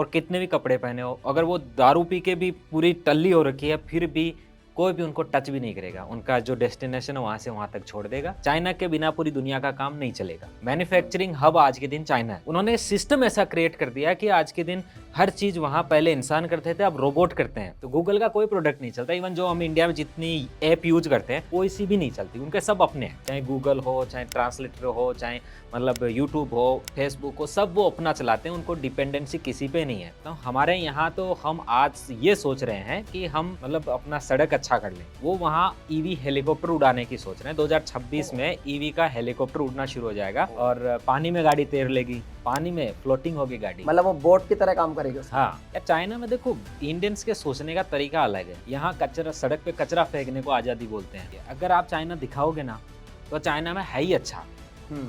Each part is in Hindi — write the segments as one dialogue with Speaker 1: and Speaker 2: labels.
Speaker 1: और कितने भी कपड़े पहने हो, अगर वो दारू पी के भी पूरी टल्ली हो रखी है, फिर भी कोई भी उनको टच भी नहीं करेगा। उनका जो डेस्टिनेशन है वहां से वहां तक छोड़ देगा। चाइना के बिना पूरी दुनिया का काम नहीं चलेगा। मैन्युफैक्चरिंग हब आज के दिन चाइना है। उन्होंने सिस्टम ऐसा क्रिएट कर दिया कि आज के दिन हर चीज वहां पहले इंसान करते थे, अब रोबोट करते हैं। तो गूगल का कोई प्रोडक्ट नहीं चलता। इवन जो हम इंडिया में जितनी ऐप यूज करते हैं कोई सी भी नहीं चलती, उनके सब अपने हैं। चाहे गूगल हो, चाहे ट्रांसलेटर हो, चाहे मतलब यूट्यूब हो, फेसबुक हो, सब वो अपना चलाते हैं। उनको डिपेंडेंसी किसी पे नहीं है। तो हमारे यहाँ तो हम आज ये सोच रहे हैं कि हम मतलब अपना सड़क अच्छा कर लें। वो वहाँ ईवी हेलीकॉप्टर उड़ाने की सोच रहे हैं। 2026 में ईवी का हेलीकॉप्टर उड़ना शुरू हो जाएगा और पानी में गाड़ी तैर लेगी, पानी में फ्लोटिंग होगी गाड़ी,
Speaker 2: मतलब वो बोट की तरह काम करेगी उसमें।
Speaker 1: हाँ। या चाइना में देखो, इंडियंस के सोचने का तरीका अलग है। यहाँ कचरा, सड़क पे कचरा फेंकने को आज़ादी बोलते हैं। अगर आप चाइना दिखाओगे ना तो चाइना में है ही अच्छा,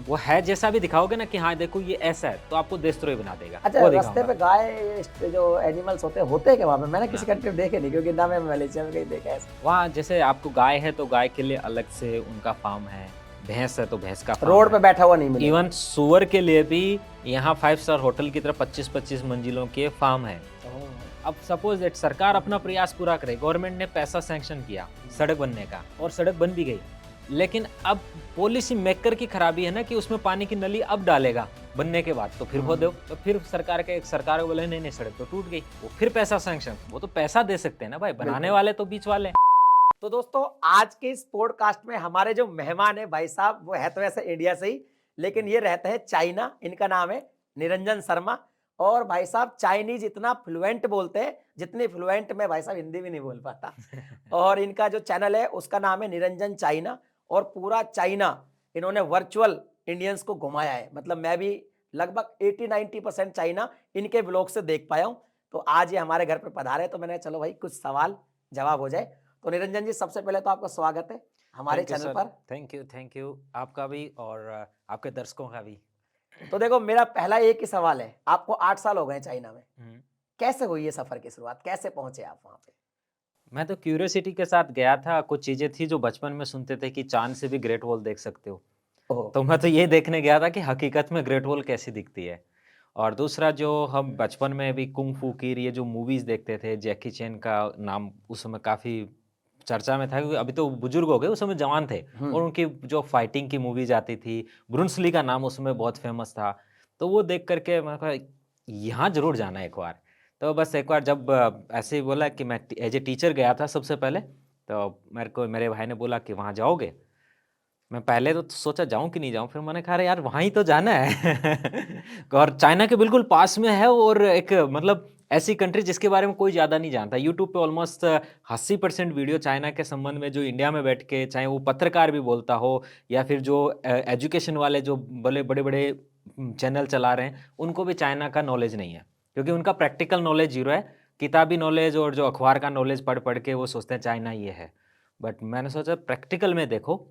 Speaker 1: वो है जैसा भी दिखाओगे ना कि हाँ देखो ये ऐसा है, तो आपको देशद्रोही बना देगा।
Speaker 2: अच्छा, रास्ते पे गाय जो एनिमल्स होते हैं क्या वहाँ पे? मैंने किसी कंट्री में देखे नहीं, क्योंकि ना मैं मलेशिया में कहीं देखा है।
Speaker 1: वहाँ जैसे आपको गाय है तो गाय के लिए अलग से उनका फार्म है, भैंस है तो भैंस का
Speaker 2: रोड पे बैठा हुआ नहीं मिलेगा।
Speaker 1: इवन सुअर के लिए भी यहाँ 5 स्टार होटल की तरफ 25-25 मंजिलों के फार्म है। अब सपोज दैट सरकार अपना प्रयास पूरा करे, गवर्नमेंट ने पैसा सैंक्शन किया सड़क बनने का और सड़क बन भी गई, लेकिन अब पॉलिसी मेकर की खराबी है ना कि उसमें पानी की नली अब डालेगा बनने के बाद, तो फिर वो दो, तो फिर सरकार को बोले नहीं सड़क तो टूट गई, वो फिर पैसा सैंक्शन। वो तो पैसा दे सकते हैं ना भाई, बनाने वाले तो बीच वाले।
Speaker 2: तो दोस्तों, आज के इस पॉडकास्ट में हमारे जो मेहमान है भाई साहब, वो है तो वैसे इंडिया से ही, लेकिन ये रहते हैं चाइना। इनका नाम है निरंजन शर्मा। और भाई साहब चाइनीज इतना फ्लुएंट बोलते हैं जितनी फ्लुएंट मैं भाई साहब हिंदी भी नहीं बोल पाता। और इनका जो चैनल है उसका नाम है निरंजन चाइना। और पूरा चाइना इन्होंने वर्चुअल इंडियंस को घुमाया है। मतलब मैं भी लगभग 80-90% चाइना इनके ब्लॉग से देख पाया हूँ। तो आज ये हमारे घर पे पधारे, तो मैंने चलो भाई कुछ सवाल जवाब हो जाए। तो निरंजन जी, सबसे पहले तो आपका स्वागत है हमारे चैनल पर।
Speaker 1: थैंक यू आपका भी और आपके दर्शकों का भी।
Speaker 2: तो देखो, मेरा पहला एक ही सवाल है। आपको 8 साल हो गए चाइना में, कैसे हुई ये सफर की शुरुआत? कैसे पहुंचे आप वहां पे?
Speaker 1: मैं तो क्यूरियोसिटी के साथ गया था। कुछ चीजें थी जो बचपन में सुनते थे कि चांद से भी ग्रेट वॉल देख सकते हो, तो मैं तो ये देखने गया था कि हकीकत में ग्रेट वॉल कैसी दिखती है। और दूसरा, जो हम बचपन में भी कुंग फू की ये जो मूवीज देखते थे, जैकी चैन का नाम उस समय काफी चर्चा में था, क्योंकि अभी तो बुजुर्ग हो गए, उस समय जवान थे। और उनकी जो फाइटिंग की मूवीज आती थी, ब्रूस ली का नाम उस समय बहुत फेमस था। तो वो देख करके मैं कहा यहाँ जरूर जाना है एक बार। तो बस एक बार जब ऐसे ही बोला कि मैं एज ए टीचर गया था सबसे पहले, तो मेरे भाई ने बोला कि वहाँ जाओगे। मैं पहले तो सोचा जाऊं कि नहीं जाऊं, फिर मैंने कहा अरे यार वहाँ ही तो जाना है। और चाइना के बिल्कुल पास में है, और एक मतलब ऐसी कंट्री जिसके बारे में कोई ज़्यादा नहीं जानता। यूट्यूब पे ऑलमोस्ट 80% वीडियो चाइना के संबंध में जो इंडिया में बैठ के, चाहे वो पत्रकार भी बोलता हो या फिर जो एजुकेशन वाले जो बड़े बड़े बड़े चैनल चला रहे हैं, उनको भी चाइना का नॉलेज नहीं है, क्योंकि उनका प्रैक्टिकल नॉलेज जीरो है। किताबी नॉलेज और जो अखबार का नॉलेज पढ़ पढ़ के वो सोचते हैं चाइना ये है। बट मैंने सोचा प्रैक्टिकल में देखो,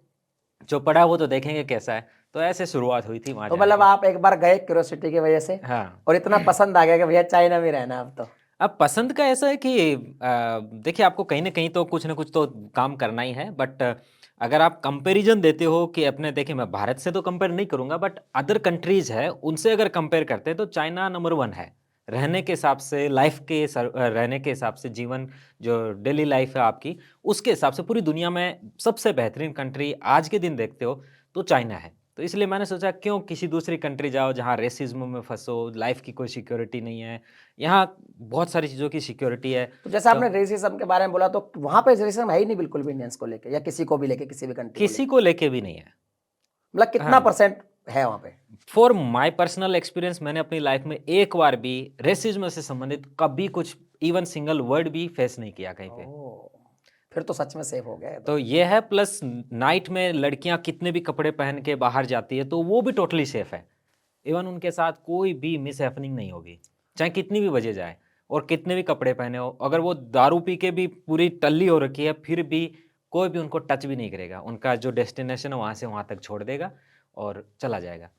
Speaker 1: जो पढ़ा वो तो देखेंगे कैसा है। तो ऐसे शुरुआत हुई थी वहाँ
Speaker 2: तो
Speaker 1: जाने
Speaker 2: मतलब
Speaker 1: की।
Speaker 2: आप एक बार गए क्यूरियोसिटी की वजह से,
Speaker 1: हाँ।
Speaker 2: और इतना पसंद आ गया कि भैया चाइना में रहना अब तो।
Speaker 1: अब पसंद का ऐसा है कि देखिए आपको कहीं ना कहीं तो कुछ ना कुछ तो काम करना ही है। बट अगर आप कंपैरिजन देते हो कि अपने, देखिए मैं भारत से तो कंपेयर नहीं करूंगा, बट अदर कंट्रीज है उनसे अगर कंपेयर करते हैं तो चाइना नंबर 1 है। रहने के हिसाब से, रहने के हिसाब से, जीवन जो डेली लाइफ है आपकी, उसके हिसाब से पूरी दुनिया में सबसे बेहतरीन कंट्री आज के दिन देखते हो तो चाइना है। तो इसलिए मैंने सोचा क्यों किसी दूसरी कंट्री जाओ जहाँ रेसिज्म में फंसो, लाइफ की कोई सिक्योरिटी नहीं है। यहाँ बहुत सारी चीज़ों की सिक्योरिटी है।
Speaker 2: तो जैसे आपने रेसिज्म के बारे में बोला, तो वहां पे रेसिज्म है ही नहीं बिल्कुल भी इंडियंस को लेके, या किसी को भी लेके, किसी भी कंट्री
Speaker 1: किसी को लेके भी नहीं है।
Speaker 2: मतलब कितना परसेंट है वहां पे?
Speaker 1: फॉर माई पर्सनल एक्सपीरियंस, मैंने अपनी लाइफ में एक बार भी रेसिज्म से संबंधित कभी कुछ इवन सिंगल वर्ड भी फेस नहीं किया कहीं पे।
Speaker 2: फिर तो सच में सेफ हो गया।
Speaker 1: तो ये है। प्लस नाइट में लड़कियां कितने भी कपड़े पहन के बाहर जाती है तो वो भी टोटली सेफ है। इवन उनके साथ कोई भी मिस हैपनिंग नहीं होगी, चाहे कितनी भी बजे जाए और कितने भी कपड़े पहने हो। अगर वो दारू पी के भी पूरी टल्ली हो रखी है, फिर भी कोई भी उनको टच भी नहीं करेगा। उनका जो डेस्टिनेशन है वहां से वहां तक छोड़ देगा और चला जाएगा।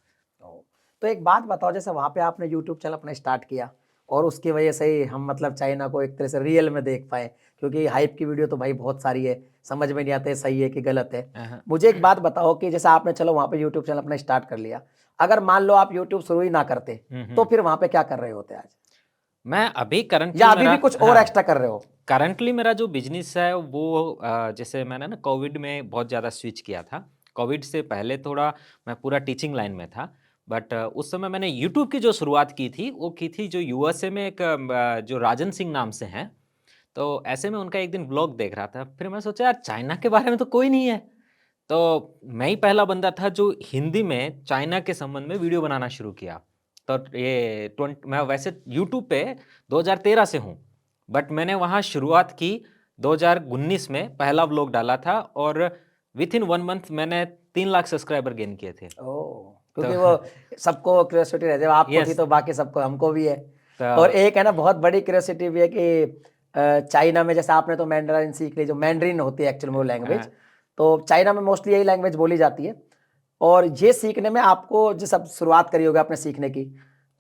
Speaker 2: तो एक बात बताओ, जैसे वहां पे आपने यूट्यूब चैनल अपना स्टार्ट किया और उसकी वजह से ही हम मतलब चाइना को एक तरह से रियल में देख पाए, क्योंकि हाइप की वीडियो तो भाई बहुत सारी है, समझ में नहीं आते सही है कि गलत है। मुझे एक बात बताओ कि जैसे आपने चलो वहां पे यूट्यूब चैनल अपना स्टार्ट कर लिया, अगर मान लो आप यूट्यूब शुरू ही ना करते तो फिर वहां पे क्या कर रहे होते आज?
Speaker 1: मैं अभी
Speaker 2: या
Speaker 1: करंटली
Speaker 2: अभी
Speaker 1: मेरा
Speaker 2: भी कुछ और
Speaker 1: हाँ,
Speaker 2: एक्स्ट्रा कर रहे हो?
Speaker 1: करंटली मेरा जो बिजनेस है वो जैसे मैंने ना कोविड में बहुत ज़्यादा स्विच किया था। कोविड से पहले थोड़ा मैं पूरा टीचिंग लाइन में था। बट उस समय मैंने यूट्यूब की जो शुरुआत की थी, वो की थी जो यूएसए में एक जो राजन सिंह नाम से हैं। तो ऐसे में उनका एक दिन व्लॉग देख रहा था। फिर मैं सोचा यार चाइना के बारे में तो कोई नहीं है। तो मैं ही पहला बंदा था जो हिंदी में चाइना के संबंध में वीडियो बनाना शुरू किया। तो ये मैं वैसे यूट्यूब पे 2013 से हूँ, बट मैंने वहाँ शुरुआत की 2019 में पहला व्लॉग डाला था और विथिन 1 मंथ मैंने 3 लाख सब्सक्राइबर गेन किए थे।
Speaker 2: ओह!
Speaker 1: तो
Speaker 2: क्योंकि वो सबको क्यूरियोसिटी रहती है, आपको थी
Speaker 1: यस
Speaker 2: तो बाकी सबको हमको भी है। और
Speaker 1: तो
Speaker 2: एक है ना बहुत बड़ी क्यूरियोसिटी भी है कि चाइना में जैसे आपने तो मैंडरिन सीख ली, जो मैंड्रिन होती है एक्चुअल में वो लैंग्वेज, तो चाइना में मोस्टली यही लैंग्वेज बोली जाती है। और ये सीखने में आपको जो सब शुरुआत करी होगी आपने सीखने की,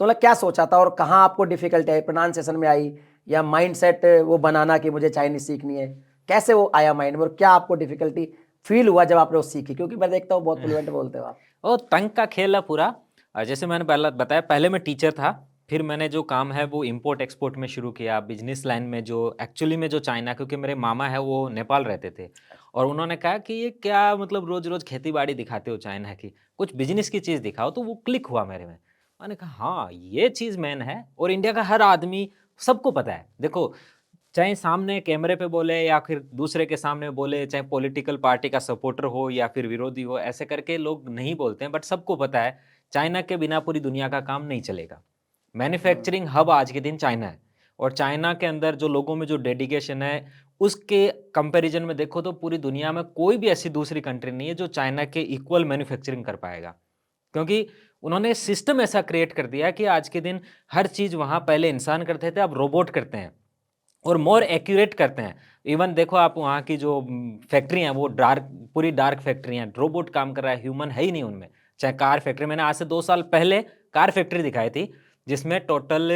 Speaker 2: तो मतलब क्या सोचा था और कहाँ आपको डिफिकल्टी आई? प्रोनाउंसिएशन में आई या माइंडसेट वो बनाना कि मुझे चाइनीज सीखनी है? कैसे वो आया माइंड में और क्या आपको डिफिकल्टी फील हुआ जब आपने वो सीखी? क्योंकि मैं देखता हूँ बहुत फ्लुएंट बोलते हो आप।
Speaker 1: ओ तंग का खेल है पूरा। जैसे मैंने पहला बताया, पहले मैं टीचर था, फिर मैंने जो काम है वो इम्पोर्ट एक्सपोर्ट में शुरू किया, बिजनेस लाइन में जो एक्चुअली में जो चाइना, क्योंकि मेरे मामा है वो नेपाल रहते थे और उन्होंने कहा कि ये क्या मतलब रोज रोज खेती बाड़ी दिखाते हो चाइना की, कुछ बिजनेस की चीज़ दिखाओ। तो वो क्लिक हुआ मेरे में। मैंने कहा हाँ ये चीज़ मैन है और इंडिया का हर आदमी सबको पता है। देखो चाहे सामने कैमरे पे बोले या फिर दूसरे के सामने बोले, चाहे पॉलिटिकल पार्टी का सपोर्टर हो या फिर विरोधी हो, ऐसे करके लोग नहीं बोलते हैं, बट सबको पता है चाइना के बिना पूरी दुनिया का काम नहीं चलेगा। मैन्युफैक्चरिंग हब आज के दिन चाइना है और चाइना के अंदर जो लोगों में जो डेडिकेशन है, उसके कंपैरिजन में देखो तो पूरी दुनिया में कोई भी ऐसी दूसरी कंट्री नहीं है जो चाइना के इक्वल मैन्युफैक्चरिंग कर पाएगा। क्योंकि उन्होंने सिस्टम ऐसा क्रिएट कर दिया कि आज के दिन हर चीज़ वहाँ पहले इंसान करते थे, अब रोबोट करते हैं और मोर एक्यूरेट करते हैं। इवन देखो आप वहाँ की जो फैक्ट्री हैं वो डार्क, पूरी डार्क फैक्ट्री हैं, रोबोट काम कर रहा है, ह्यूमन है ही नहीं उनमें। चाहे कार फैक्ट्री, मैंने आज से 2 साल पहले कार फैक्ट्री दिखाई थी, जिसमें टोटल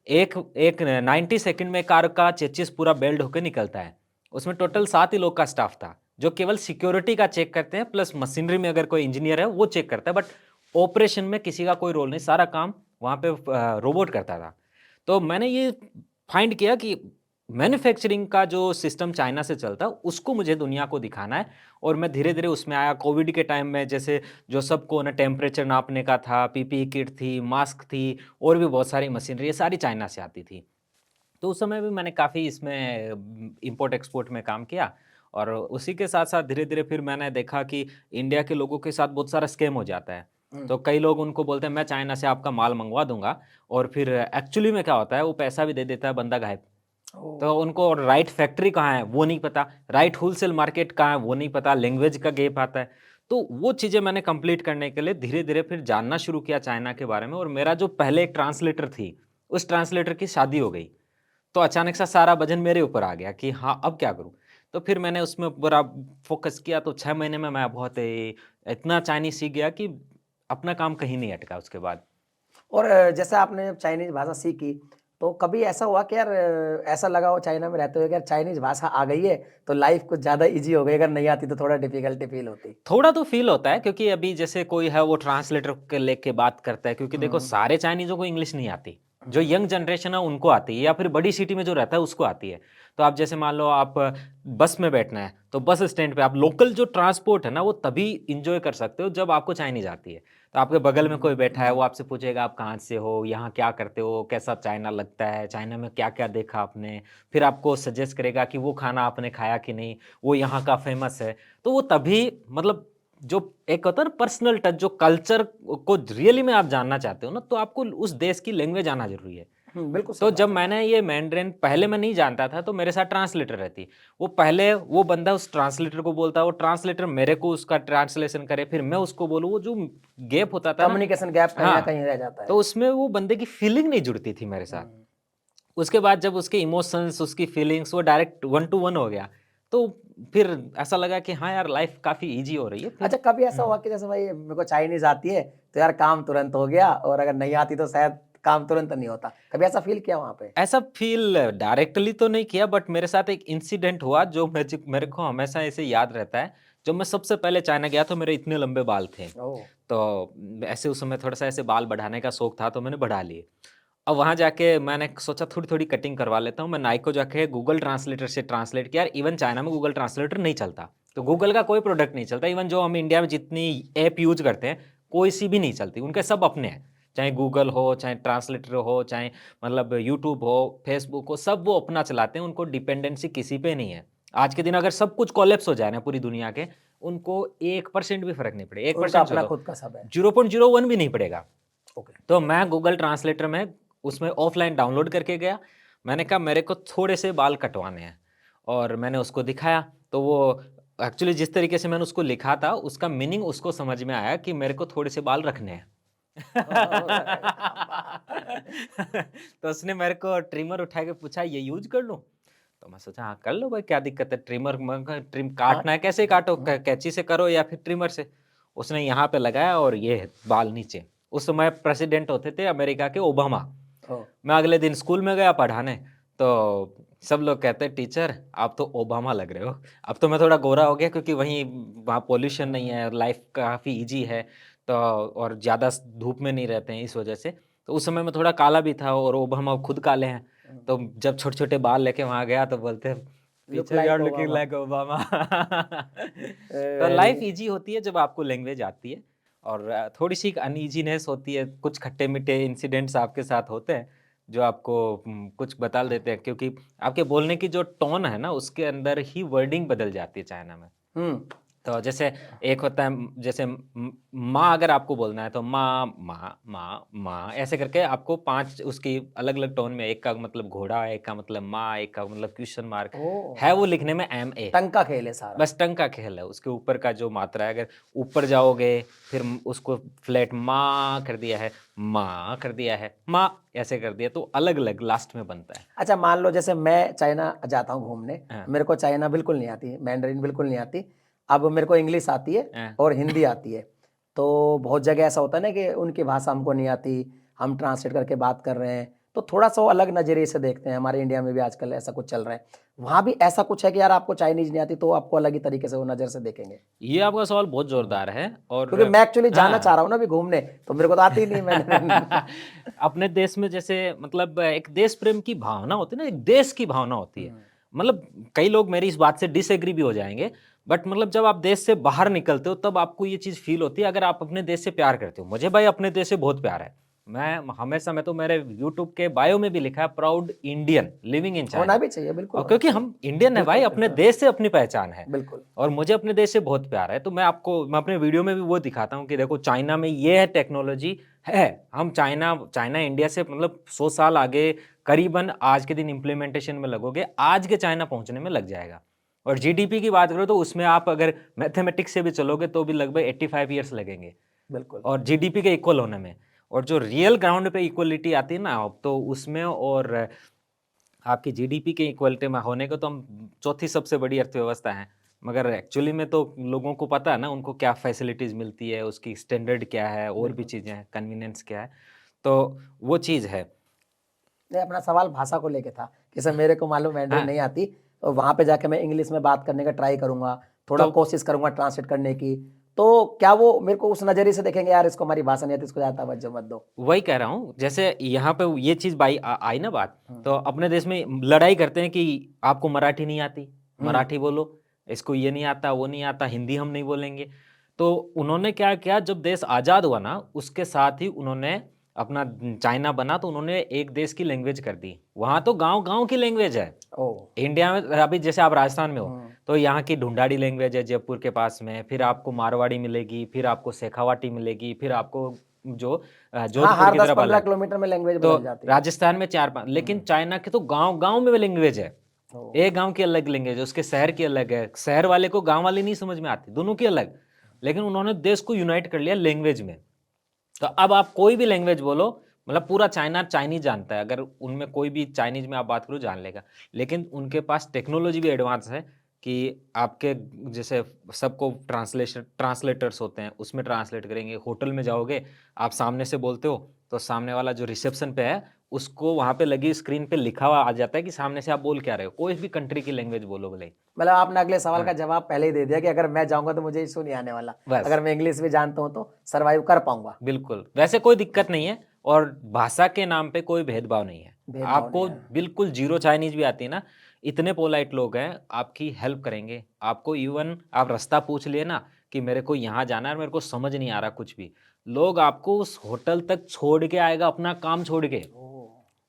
Speaker 1: एक एक 90 सेकंड में कार का चेसिस पूरा बेल्ड होके निकलता है। उसमें टोटल 7 ही लोग का स्टाफ था, जो केवल सिक्योरिटी का चेक करते हैं, प्लस मशीनरी में अगर कोई इंजीनियर है वो चेक करता है, बट ऑपरेशन में किसी का कोई रोल नहीं, सारा काम वहाँ पे रोबोट करता था। तो मैंने ये फाइंड किया कि मैन्युफैक्चरिंग का जो सिस्टम चाइना से चलता है उसको मुझे दुनिया को दिखाना है और मैं धीरे-धीरे उसमें आया। कोविड के टाइम में जैसे जो सबको ना टेम्परेचर नापने का था, पीपीई किट थी, मास्क थी और भी बहुत सारी मशीनरी, ये सारी चाइना से आती थी। तो उस समय भी मैंने काफ़ी इसमें इम्पोर्ट एक्सपोर्ट में काम किया और उसी के साथ-साथ धीरे-धीरे फिर मैंने देखा कि इंडिया के लोगों के साथ बहुत सारा स्कैम हो जाता है। तो कई लोग उनको बोलते हैं मैं चाइना से आपका माल मँगवा दूँगा और फिर एक्चुअली में क्या होता है वो पैसा भी दे देता है, बंदा गायब। तो उनको राइट फैक्ट्री कहाँ है वो नहीं पता, राइट होलसेल मार्केट कहाँ है वो नहीं पता, लैंग्वेज का गैप आता है। तो वो चीज़ें मैंने कंप्लीट करने के लिए धीरे-धीरे फिर जानना शुरू किया चाइना के बारे में और मेरा जो पहले एक ट्रांसलेटर थी, उस ट्रांसलेटर की शादी हो गई। तो अचानक से सारा वज़न मेरे ऊपर आ गया कि हाँ, अब क्या करूँ? तो फिर मैंने उसमें पूरा फ़ोकस किया तो 6 महीने में मैं बहुत इतना चाइनीज़ सीख गया कि अपना काम कहीं नहीं अटका उसके बाद।
Speaker 2: और जैसे आपने जब चाइनीज़ भाषा सीखी, तो कभी ऐसा हुआ कि यार ऐसा लगा हो चाइना में रहते हुए कि यार चाइनीज़ भाषा आ गई है, तो लाइफ़ कुछ ज़्यादा ईज़ी हो गई, अगर नहीं आती तो थोड़ा डिफ़िकल्टी फ़ील होती?
Speaker 1: थोड़ा तो फ़ील होता है क्योंकि अभी जैसे कोई है वो ट्रांसलेटर के लेके बात करता है, क्योंकि देखो
Speaker 2: हुँ,
Speaker 1: सारे चाइनीज़ों को इंग्लिश नहीं आती। जो
Speaker 2: हुँ,
Speaker 1: यंग जनरेशन है उनको आती है या फिर बड़ी सिटी में जो रहता है उसको आती है। तो आप जैसे मान लो आप बस में बैठना है, तो बस स्टैंड पे आप लोकल जो ट्रांसपोर्ट है ना वो तभी एन्जॉय कर सकते हो जब आपको चाइनीज़ आती है। तो आपके बगल में कोई बैठा है, वो आपसे पूछेगा आप कहाँ से हो, यहाँ क्या करते हो, कैसा चाइना लगता है, चाइना में क्या-क्या देखा आपने? फिर आपको सजेस्ट करेगा कि वो खाना आपने खाया कि नहीं, वो यहाँ का फ़ेमस है। तो वो तभी मतलब जो एक होता है ना पर्सनल टच, जो कल्चर को रियली में आप जानना चाहते हो ना, तो आपको उस देश की लैंग्वेज आना ज़रूरी है।
Speaker 2: बिल्कुल सही
Speaker 1: तो जब
Speaker 2: बात है।
Speaker 1: मैंने ये मैंड्रिन पहले मैं नहीं जानता था, तो मेरे साथ ट्रांसलेटर रहती। वो पहले वो बंदा उस ट्रांसलेटर को बोलता, वो ट्रांसलेटर मेरे को उसका ट्रांसलेशन करे, फिर मैं उसको बोलूँ, वो जो गैप होता था ना।
Speaker 2: कम्युनिकेशन गैप कहीं न
Speaker 1: हाँ,
Speaker 2: कहीं रह जाता
Speaker 1: तो
Speaker 2: है।
Speaker 1: उसमें वो बंदे की फीलिंग नहीं जुड़ती थी मेरे साथ।
Speaker 2: हुँ।
Speaker 1: उसके बाद जब उसके इमोशंस, उसकी फीलिंग्स वो डायरेक्ट वन टू वन हो गया, तो फिर ऐसा लगा कि हाँ यार लाइफ़ काफ़ी ईज़ी हो रही है फिर।
Speaker 2: अच्छा कभी ऐसा
Speaker 1: हुँ।
Speaker 2: हुआ कि जैसे भाई मेरे को चाइनीज़ आती है, तो यार काम तुरंत हो गया और अगर नहीं आती तो शायद काम तुरंत नहीं होता। कभी ऐसा फ़ील किया वहाँ पे?
Speaker 1: ऐसा फ़ील डायरेक्टली तो नहीं किया, बट मेरे साथ एक इंसिडेंट हुआ जो मेरे को हमेशा ऐसे याद रहता है। जब मैं सबसे पहले चाइना गया तो मेरे इतने लंबे बाल थे।
Speaker 2: ओह!
Speaker 1: तो ऐसे उस समय थोड़ा-सा ऐसे बाल बढ़ाने का शौक था तो मैंने बढ़ा लिए। अब वहाँ जाके मैंने सोचा थोड़ी-थोड़ी कटिंग करवा लेता हूँ। मैं नाइक को जाके गूगल ट्रांसलेटर से ट्रांसलेट किया। इवन चाइना में गूगल ट्रांसलेटर नहीं चलता। तो गूगल का कोई प्रोडक्ट नहीं चलता। इवन जो हम इंडिया में जितनी ऐप यूज़ करते हैं, कोई सी भी नहीं चलती। उनके सब अपने हैं। चाहे गूगल हो, चाहे ट्रांसलेटर हो, चाहे मतलब यूट्यूब हो, फेसबुक हो, सब वो अपना चलाते हैं। उनको डिपेंडेंसी किसी पे नहीं है। आज के दिन अगर सब कुछ कोलैप्स हो जाए ना पूरी दुनिया के, उनको 1% भी फ़र्क नहीं पड़ेगा।
Speaker 2: उनका
Speaker 1: 1%
Speaker 2: अपना
Speaker 1: छोड़ो,
Speaker 2: खुद का सब है।
Speaker 1: 0.01 भी नहीं पड़ेगा।
Speaker 2: ओके।
Speaker 1: तो मैं गूगल ट्रांसलेटर में उसमें ऑफलाइन डाउनलोड करके गया। मैंने कहा मेरे को थोड़े से बाल कटवाने हैं और मैंने उसको दिखाया। तो वो एक्चुअली जिस तरीके से मैंने उसको लिखा था उसका मीनिंग उसको समझ में आया कि मेरे को थोड़े से बाल रखने हैं। तो उसने मेरे को ट्रिमर उठा के पूछा ये यूज़ कर लूँ? तो मैं सोचा हाँ कर लो भाई क्या दिक्कत है ट्रिमर ट्रिम
Speaker 2: हाँ।
Speaker 1: काटना है कैसे काटो कैंची से करो या फिर ट्रिमर से। उसने यहाँ पे लगाया और ये है बाल नीचे। उस समय प्रेसिडेंट होते थे अमेरिका के ओबामा।
Speaker 2: ओह!
Speaker 1: मैं अगले दिन स्कूल में गया पढ़ाने तो सब लोग कहते हैं टीचर आप तो ओबामा लग रहे हो। अब तो मैं थोड़ा गोरा हो गया क्योंकि वहीं वहाँ पॉल्यूशन नहीं है लाइफ काफ़ी इजी है तो और ज़्यादा धूप में नहीं रहते हैं इस वजह से। तो उस समय मैं थोड़ा काला भी था और ओबामा खुद काले हैं। तो जब छोटे-छोटे बाल लेके वहाँ गया तो बोलते हैं
Speaker 2: look
Speaker 1: teacher you are
Speaker 2: like
Speaker 1: looking
Speaker 2: Obama.
Speaker 1: Like Obama. तो
Speaker 2: वेरी
Speaker 1: लाइफ ईज़ी होती है जब आपको लैंग्वेज आती है और थोड़ी-सी अनईज़ीनेस होती है, कुछ खट्टे-मीठे इंसिडेंट्स आपके साथ होते हैं, जो आपको कुछ बता देते हैं क्योंकि आपके बोलने की जो टोन है ना, उसके अंदर ही वर्डिंग बदल जाती है चाइना में।
Speaker 2: हुँ।
Speaker 1: तो जैसे एक होता है जैसे माँ अगर आपको बोलना है तो माँ, माँ, माँ, माँ ऐसे करके आपको 5 उसकी अलग-अलग टोन में एक का मतलब घोड़ा, एक का मतलब माँ, एक का मतलब क्वेश्चन मार्क
Speaker 2: ओह!
Speaker 1: है वो लिखने में एम-ए।
Speaker 2: टंग का खेल है सारा।
Speaker 1: बस टंग का खेल है, उसके ऊपर का जो मात्रा है अगर ऊपर जाओगे फिर उसको फ्लैट माँ कर दिया है, माँ कर दिया है, माँ ऐसे कर दिया तो अलग-अलग लास्ट में बनता है।
Speaker 2: अच्छा मान लो जैसे मैं चाइना जाता हूँ घूमने,
Speaker 1: हाँ,
Speaker 2: मेरे को चाइना बिल्कुल नहीं आती, मैंडरिन बिल्कुल नहीं आती। अब मेरे को इंग्लिश आती है
Speaker 1: हाँ।
Speaker 2: और हिंदी आती है। तो बहुत जगह ऐसा होता है ना कि उनकी भाषा हमको नहीं आती, हम ट्रांसलेट करके बात कर रहे हैं, तो थोड़ा-सा वो अलग नज़रिए से देखते हैं। हमारे इंडिया में भी आजकल ऐसा कुछ चल रहा है। वहाँ भी ऐसा कुछ है कि यार आपको चाइनीज़ नहीं आती तो आपको अलग ही तरीके से वो नज़र से देखेंगे?
Speaker 1: ये आपका सवाल बहुत ज़ोरदार है और
Speaker 2: क्योंकि मैं एक्चुअली जाना चाह
Speaker 1: हाँ।
Speaker 2: रहा हूँ ना अभी घूमने, तो मेरे को तो आती ही नहीं मैंडरिन।
Speaker 1: अपने देश में जैसे मतलब एक देश प्रेम की भावना होती है ना, एक देश की भावना होती है।
Speaker 2: हुँ।
Speaker 1: मतलब कई लोग मेरी इस बात से डिसएग्री भी हो जाएँगे, बट मतलब जब आप देश से बाहर निकलते हो तब आपको ये चीज़ फ़ील होती है अगर आप अपने देश से प्यार करते हो। मुझे भाई अपने देश से बहुत प्यार है। मैं तो मेरे यूट्यूब के बायो में भी लिखा है प्राउड इंडियन लिविंग इन
Speaker 2: होना
Speaker 1: चाइना।
Speaker 2: भी चाहिए, बिल्कुल
Speaker 1: और
Speaker 2: होना
Speaker 1: क्योंकि
Speaker 2: चाहिए।
Speaker 1: हम इंडियन है भाई,
Speaker 2: बिल्कुल,
Speaker 1: अपने
Speaker 2: बिल्कुल।
Speaker 1: देश से अपनी पहचान है।
Speaker 2: बिल्कुल।
Speaker 1: और मुझे अपने देश से बहुत प्यार है, तो मैं अपने वीडियो में भी वो दिखाता हूँ कि देखो चाइना में ये है टेक्नोलॉजी है। हम चाइना चाइना इंडिया से मतलब 100 साल आगे करीबन आज के दिन इम्प्लीमेंटेशन में लगोगे, आज के चाइना पहुँचने में लग जाएगा। और जीडीपी की बात करो तो उसमें आप अगर मैथमेटिक्स से भी चलोगे तो भी लगभग 85 ईयर्स लगेंगे
Speaker 2: बिल्कुल।
Speaker 1: और जीडीपी के इक्वल होने में। और जो रियल ग्राउंड पे इक्वलिटी आती है ना, अब तो उसमें और आपकी जीडीपी के इक्वलिटी में होने को तो हम चौथी सबसे बड़ी अर्थव्यवस्था हैं। मगर एक्चुअली में तो लोगों को पता है ना उनको क्या फैसिलिटीज़ मिलती है, उसकी स्टैंडर्ड क्या है और भी
Speaker 2: बिल्कुल।
Speaker 1: चीज़ें हैं, कन्वीनियंस क्या है। तो वो चीज़ है।
Speaker 2: नहीं, अपना सवाल भाषा को लेके था। जैसे मेरे को मालूम मैंडरिन
Speaker 1: हाँ,
Speaker 2: नहीं आती, तो वहाँ पे जाके मैं इंग्लिश में बात करने का ट्राई करूँगा, थोड़ा
Speaker 1: तो
Speaker 2: कोशिश करूँगा ट्रांसलेट करने की। तो क्या वो मेरे को उस नज़रिए से देखेंगे यार इसको हमारी भाषा नहीं आती, इसको ज़्यादा तवज्जो मत दो?
Speaker 1: वही कह रहा हूँ, जैसे यहाँ पे ये चीज़ आई ना बात,
Speaker 2: हुँ।
Speaker 1: तो अपने देश में लड़ाई करते हैं कि आपको मराठी नहीं आती,
Speaker 2: हुँ।
Speaker 1: मराठी बोलो, इसको ये नहीं आता, वो नहीं आता, हिंदी हम नहीं बोलेंगे। तो उन्होंने क्या किया जब देश आज़ाद हुआ ना, उसके साथ ही उन्होंने अपना चाइना बना तो उन्होंने एक देश की लैंग्वेज कर दी। वहाँ तो गाँव-गाँव की लैंग्वेज है।
Speaker 2: ओह!
Speaker 1: इंडिया में अभी जैसे आप राजस्थान में हो,
Speaker 2: हुँ।
Speaker 1: तो यहाँ की ढूंढाड़ी लैंग्वेज है जयपुर के पास में, फिर आपको मारवाड़ी मिलेगी, फिर आपको शेखावाटी मिलेगी, फिर आपको जो
Speaker 2: हाँ,
Speaker 1: जोधपुर
Speaker 2: हर
Speaker 1: की तरफ
Speaker 2: 10-15
Speaker 1: अलग।
Speaker 2: किलोमीटर में लैंग्वेज
Speaker 1: तो
Speaker 2: बदल जाती है।
Speaker 1: राजस्थान में 4-5 लेकिन
Speaker 2: हुँ।
Speaker 1: चाइना के तो गाँव-गाँव में लैंग्वेज है।
Speaker 2: ओह!
Speaker 1: एक गाँव की अलग लैंग्वेज है, उसके शहर की अलग है। शहर वाले को गाँव वाली नहीं समझ में आती, दोनों की अलग। लेकिन उन्होंने देश को यूनाइट कर लिया लैंग्वेज में। तो अब आप कोई भी लैंग्वेज बोलो, मतलब पूरा चाइना चाइनीज़ जानता है। अगर उनमें कोई भी चाइनीज़ में आप बात करो जान लेगा। लेकिन उनके पास टेक्नोलॉजी भी एडवांस है कि आपके जैसे सबको ट्रांसलेटर्स होते हैं, उसमें ट्रांसलेट करेंगे। होटल में जाओगे, आप सामने से बोलते हो, तो सामने वाला जो रिसेप्शन पे है, उसको वहाँ पे लगी स्क्रीन पे लिखा हुआ आ जाता है कि सामने से आप बोल क्या रहे हो। कोई भी कंट्री की लैंग्वेज बोलो भले ही।
Speaker 2: मतलब आपने अगले सवाल
Speaker 1: हाँ,
Speaker 2: का जवाब पहले ही दे दिया कि अगर मैं जाऊँगा तो मुझे इश्यू नहीं आने वाला।
Speaker 1: बस।
Speaker 2: अगर मैं इंग्लिश भी जानता हूँ तो सर्वाइव कर पाऊँगा।
Speaker 1: बिल्कुल, वैसे कोई दिक्कत नहीं है और भाषा के नाम पे कोई भेदभाव नहीं है।
Speaker 2: भेदभाव
Speaker 1: आपको
Speaker 2: नहीं है।
Speaker 1: बिल्कुल जीरो चाइनीज भी आती है ना, इतने पोलाइट लोग हैं, आपकी हेल्प करेंगे। आपको इवन आप रास्ता पूछ लिए ना कि मेरे को यहाँ जाना है, मेरे को समझ नहीं आ रहा कुछ भी, लोग आपको उस होटल तक छोड़ के आएगा, अपना काम छोड़ के।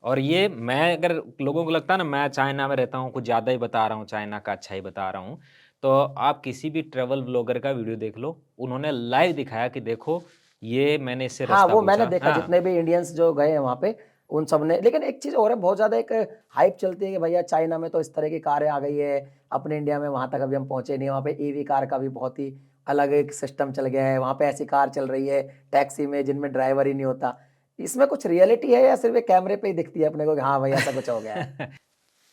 Speaker 1: और ये मैं, अगर लोगों को लगता है ना मैं चाइना में रहता हूँ, कुछ ज़्यादा ही बता रहा हूँ, चाइना का अच्छा ही बता रहा हूँ, तो आप किसी भी ट्रैवल ब्लॉगर का वीडियो देख लो, उन्होंने लाइव दिखाया कि देखो ये मैंने इससे
Speaker 2: हाँ,
Speaker 1: रास्ता
Speaker 2: वो मैंने
Speaker 1: पूछा।
Speaker 2: देखा
Speaker 1: हाँ,
Speaker 2: जितने भी इंडियंस जो गए हैं वहाँ पे, उन सब ने। लेकिन एक चीज़ और है, बहुत ज़्यादा एक हाइप चलती है कि भैया चाइना में तो इस तरह की कारें आ गई है, अपने इंडिया में वहाँ तक अभी हम पहुँचे नहीं हैं। वहाँ पे ईवी कार का भी बहुत ही अलग एक सिस्टम चल गया है। वहाँ पे ऐसी कार चल रही है टैक्सी में जिनमें ड्राइवर ही नहीं होता। इसमें कुछ रियलिटी है या सिर्फ एक कैमरे पे ही दिखती है अपने को कि हाँ भाई ऐसा कुछ हो गया है?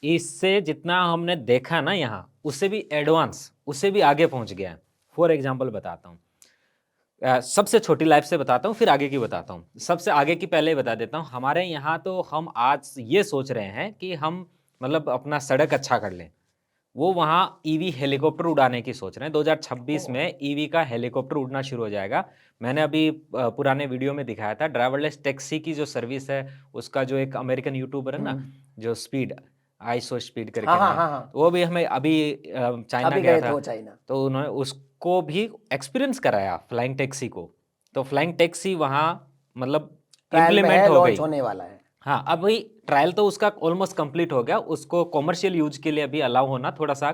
Speaker 1: इससे जितना हमने देखा ना यहाँ, उससे भी एडवांस, उससे भी आगे पहुँच गया है। फॉर एग्जाम्पल बताता हूँ, सबसे छोटी लाइफ से बताता हूँ, फिर आगे की बताता हूँ। सबसे आगे की पहले ही बता देता हूँ। हमारे यहाँ तो हम आज ये सोच रहे हैं कि हम मतलब अपना सड़क अच्छा कर लें, वो वहाँ ईवी हेलीकॉप्टर उड़ाने की सोच रहे हैं। 2026
Speaker 2: ओह!
Speaker 1: में ईवी का हेलीकॉप्टर उड़ना शुरू हो जाएगा। मैंने अभी पुराने वीडियो में दिखाया था, ड्राइवरलेस टैक्सी की जो सर्विस है, उसका जो एक अमेरिकन यूट्यूबर है ना,
Speaker 2: हुँ।
Speaker 1: जो स्पीड, आइसो स्पीड
Speaker 2: हाँ,
Speaker 1: करके
Speaker 2: हाँ,
Speaker 1: नाम,
Speaker 2: हाँ, हाँ।
Speaker 1: वो भी हमें अभी चाइना
Speaker 2: अभी
Speaker 1: गया
Speaker 2: गए थे
Speaker 1: था,
Speaker 2: वो चाइना।
Speaker 1: तो उन्होंने उसको भी एक्सपीरियंस कराया फ्लाइंग टैक्सी को। तो फ्लाइंग टैक्सी वहाँ मतलब
Speaker 2: ट्रायल में
Speaker 1: इम्प्लीमेंट
Speaker 2: है,
Speaker 1: हो
Speaker 2: लॉन्च
Speaker 1: गई।
Speaker 2: होने वाला है।
Speaker 1: हाँ, अभी ट्रायल तो उसका ऑलमोस्ट कंप्लीट हो गया, उसको कॉमर्शियल यूज के लिए अभी अलाउ होना थोड़ा सा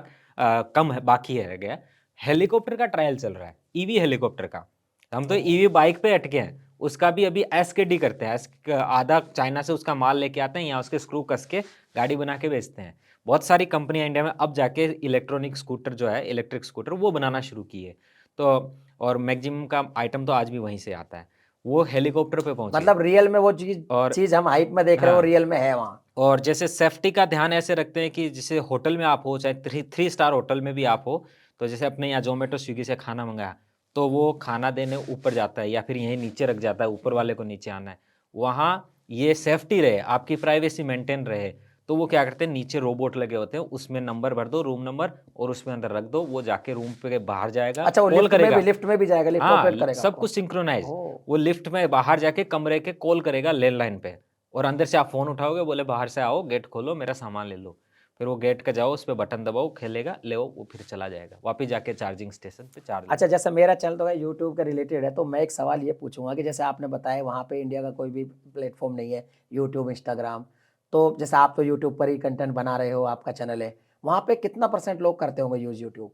Speaker 1: कम है, बाकी है रह गया। हेलीकॉप्टर का ट्रायल चल रहा है, ईवी हेलीकॉप्टर का। हम तो ईवी बाइक पे अटके हैं, उसका भी अभी एसकेडी करते हैं। आधा चाइना से उसका माल लेके आते हैं, यहाँ उसके स्क्रू कस के गाड़ी बना के बेचते हैं। बहुत सारी कंपनियां इंडिया में अब जाके इलेक्ट्रॉनिक स्कूटर जो है, इलेक्ट्रिक स्कूटर, वो बनाना शुरू की है। तो और मैक्सिमम का आइटम तो आज भी वहीं से आता है। वो हेलीकॉप्टर पे पहुंचे
Speaker 2: मतलब रियल में वो चीज़
Speaker 1: और
Speaker 2: चीज़ हम हाइप में देख रहे हैं वो
Speaker 1: हाँ,
Speaker 2: रियल में है वहाँ।
Speaker 1: और जैसे सेफ्टी का ध्यान ऐसे रखते हैं कि जैसे होटल में आप हो, चाहे थ्री थ्री स्टार होटल में भी आप हो, तो जैसे अपने यहाँ जोमेटो स्विगी से खाना मंगाया, तो वो खाना देने ऊपर जाता है या फिर यहीं नीचे रख जाता है, ऊपर वाले को नीचे आना है। वहाँ ये सेफ्टी रहे, आपकी प्राइवेसी मेंटेन रहे, तो वो क्या करते हैं, नीचे रोबोट लगे होते हैं, उसमें नंबर भर दो, रूम नंबर, और उसमें अंदर रख दो, वो जाके रूम पे बाहर जाएगा,
Speaker 2: अच्छा, वो
Speaker 1: कॉल करेगा।
Speaker 2: लिफ्ट में भी जाएगा, लिफ्ट
Speaker 1: हाँ,
Speaker 2: ऑपरेट करेगा
Speaker 1: सब
Speaker 2: आपको?
Speaker 1: कुछ सिंक्रोनाइज।
Speaker 2: ओह!
Speaker 1: वो लिफ्ट में बाहर जाके कमरे के कॉल करेगा लैंडलाइन पे, और अंदर से आप फ़ोन उठाओगे, बोले बाहर से आओ, गेट खोलो, मेरा सामान ले लो। फिर वो गेट का जाओ, उस पे बटन दबाओ, खेलेगा, ले वो फिर चला जाएगा। वापस जाके चार्जिंग स्टेशन पे चार्ज
Speaker 2: अच्छा,
Speaker 1: लो।
Speaker 2: जैसे मेरा चैनल तो है यूट्यूब के रिलेटेड है, तो मैं एक सवाल ये पूछूँगा कि जैसे आपने बताया वहाँ पे इंडिया का कोई भी प्लेटफ़ॉर्म नहीं है, यूट्यूब, इंस्टाग्राम। तो जैसे आप तो यूट्यूब पर ही कंटेंट बना रहे हो, आपका चैनल है। वहाँ पे कितना % लोग करते होंगे यूज़ यूट्यूब?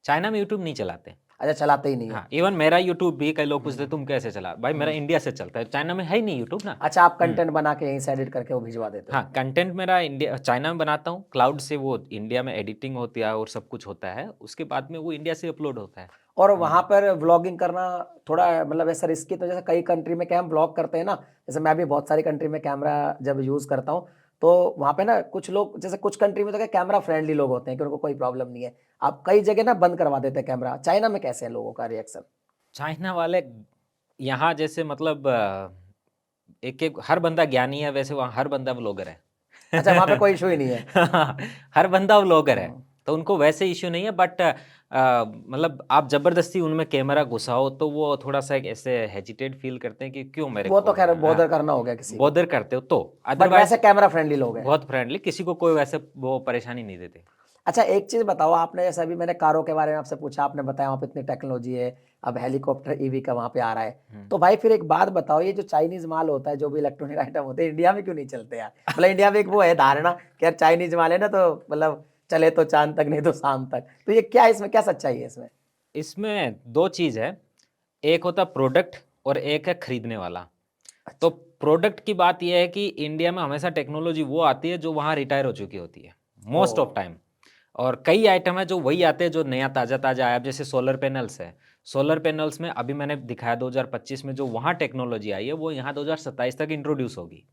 Speaker 1: चाइना में यूट्यूब नहीं चलाते।
Speaker 2: अच्छा, चलाते ही नहीं है।
Speaker 1: हाँ, इवन मेरा यूट्यूब भी कई लोग पूछते
Speaker 2: हुँ,
Speaker 1: तुम कैसे चला? भाई मेरा
Speaker 2: हुँ।
Speaker 1: इंडिया से चलता है, चाइना में है ही नहीं यूट्यूब ना।
Speaker 2: अच्छा, आप
Speaker 1: हुँ।
Speaker 2: कंटेंट बना के यहीं से एडिट करके वो भिजवा देते
Speaker 1: हाँ,
Speaker 2: हो।
Speaker 1: कंटेंट मेरा इंडिया चाइना में बनाता हूँ, क्लाउड से वो इंडिया में एडिटिंग होती है और सब कुछ होता है, उसके बाद में वो इंडिया से अपलोड होता है।
Speaker 2: और
Speaker 1: हुँ।
Speaker 2: वहाँ पर व्लॉगिंग करना थोड़ा मतलब ऐसा रिस्की, तो जैसे कई कंट्री में क्या हम व्लॉग करते हैं ना, जैसे मैं भी बहुत सारी कंट्री में कैमरा जब यूज़ करता हूँ, तो वहाँ पे ना कुछ लोग, जैसे कुछ कंट्री में तो क्या कैमरा फ्रेंडली लोग होते हैं कि उनको कोई प्रॉब्लम नहीं है। आप कई जगह ना बंद करवा देते हैं कैमरा। चाइना में कैसे है लोगों का रिएक्शन?
Speaker 1: चाइना वाले यहाँ जैसे मतलब एक-एक हर बंदा ज्ञानी है, वैसे वहाँ हर बंदा व्लॉगर है।
Speaker 2: अच्छा, वहाँ पे कोई इश्यू ही नहीं है।
Speaker 1: हर बंदा व्लॉगर है,
Speaker 2: हुँ।
Speaker 1: तो उनको वैसे इश्यू नहीं है, बट मतलब आप ज़बरदस्ती उनमें कैमरा घुसाओ तो वो थोड़ा-सा एक ऐसे हेजिटेट फ़ील करते हैं कि क्यों मेरे
Speaker 2: वो तो
Speaker 1: को
Speaker 2: खैर
Speaker 1: हाँ,
Speaker 2: बॉदर करना हो गया किसी को।
Speaker 1: बॉदर करते हो तो,
Speaker 2: बट
Speaker 1: अदरवाइज़
Speaker 2: वैसे कैमरा फ्रेंडली लोग हैं।
Speaker 1: बहुत फ्रेंडली, किसी को कोई वैसे वो परेशानी नहीं देते।
Speaker 2: अच्छा, एक चीज़ बताओ, आपने जैसे अभी मैंने कारों के बारे में आपसे पूछा, आपने बताया वहाँ पे इतनी टेक्नोलॉजी है, अब हेलीकॉप्टर ईवी का वहाँ पे आ रहा है।
Speaker 1: हुँ।
Speaker 2: तो भाई फिर एक बात बताओ, ये जो चाइनीज़ माल होता है, जो भी इलेक्ट्रॉनिक आइटम होते हैं, इंडिया में क्यों नहीं चलते यार? मतलब इंडिया में एक वो है धारणा कि यार चाइनीज़ माल है ना, तो मतलब चले तो चाँद तक, नहीं तो शाम तक। तो ये क्या है, इसमें क्या सच्चाई है इसमें?
Speaker 1: इसमें 2 चीज़ है, एक होता है प्रोडक्ट और एक है खरीदने वाला। तो
Speaker 2: अच्छा।
Speaker 1: प्रोडक्ट की बात ये है कि इंडिया में हमेशा टेक्नोलॉजी वो आती है जो वहाँ रिटायर हो चुकी होती है, मोस्ट ऑफ
Speaker 2: ओह!
Speaker 1: टाइम। और कई आइटम है जो वही आते हैं जो नया ताज़ा-ताज़ा आया, अब जैसे सोलर पैनल्स है। सोलर पैनल्स में अभी मैंने दिखाया 2025 में जो वहाँ टेक्नोलॉजी आई है, वो यहाँ 2027 तक इंट्रोड्यूस होगी,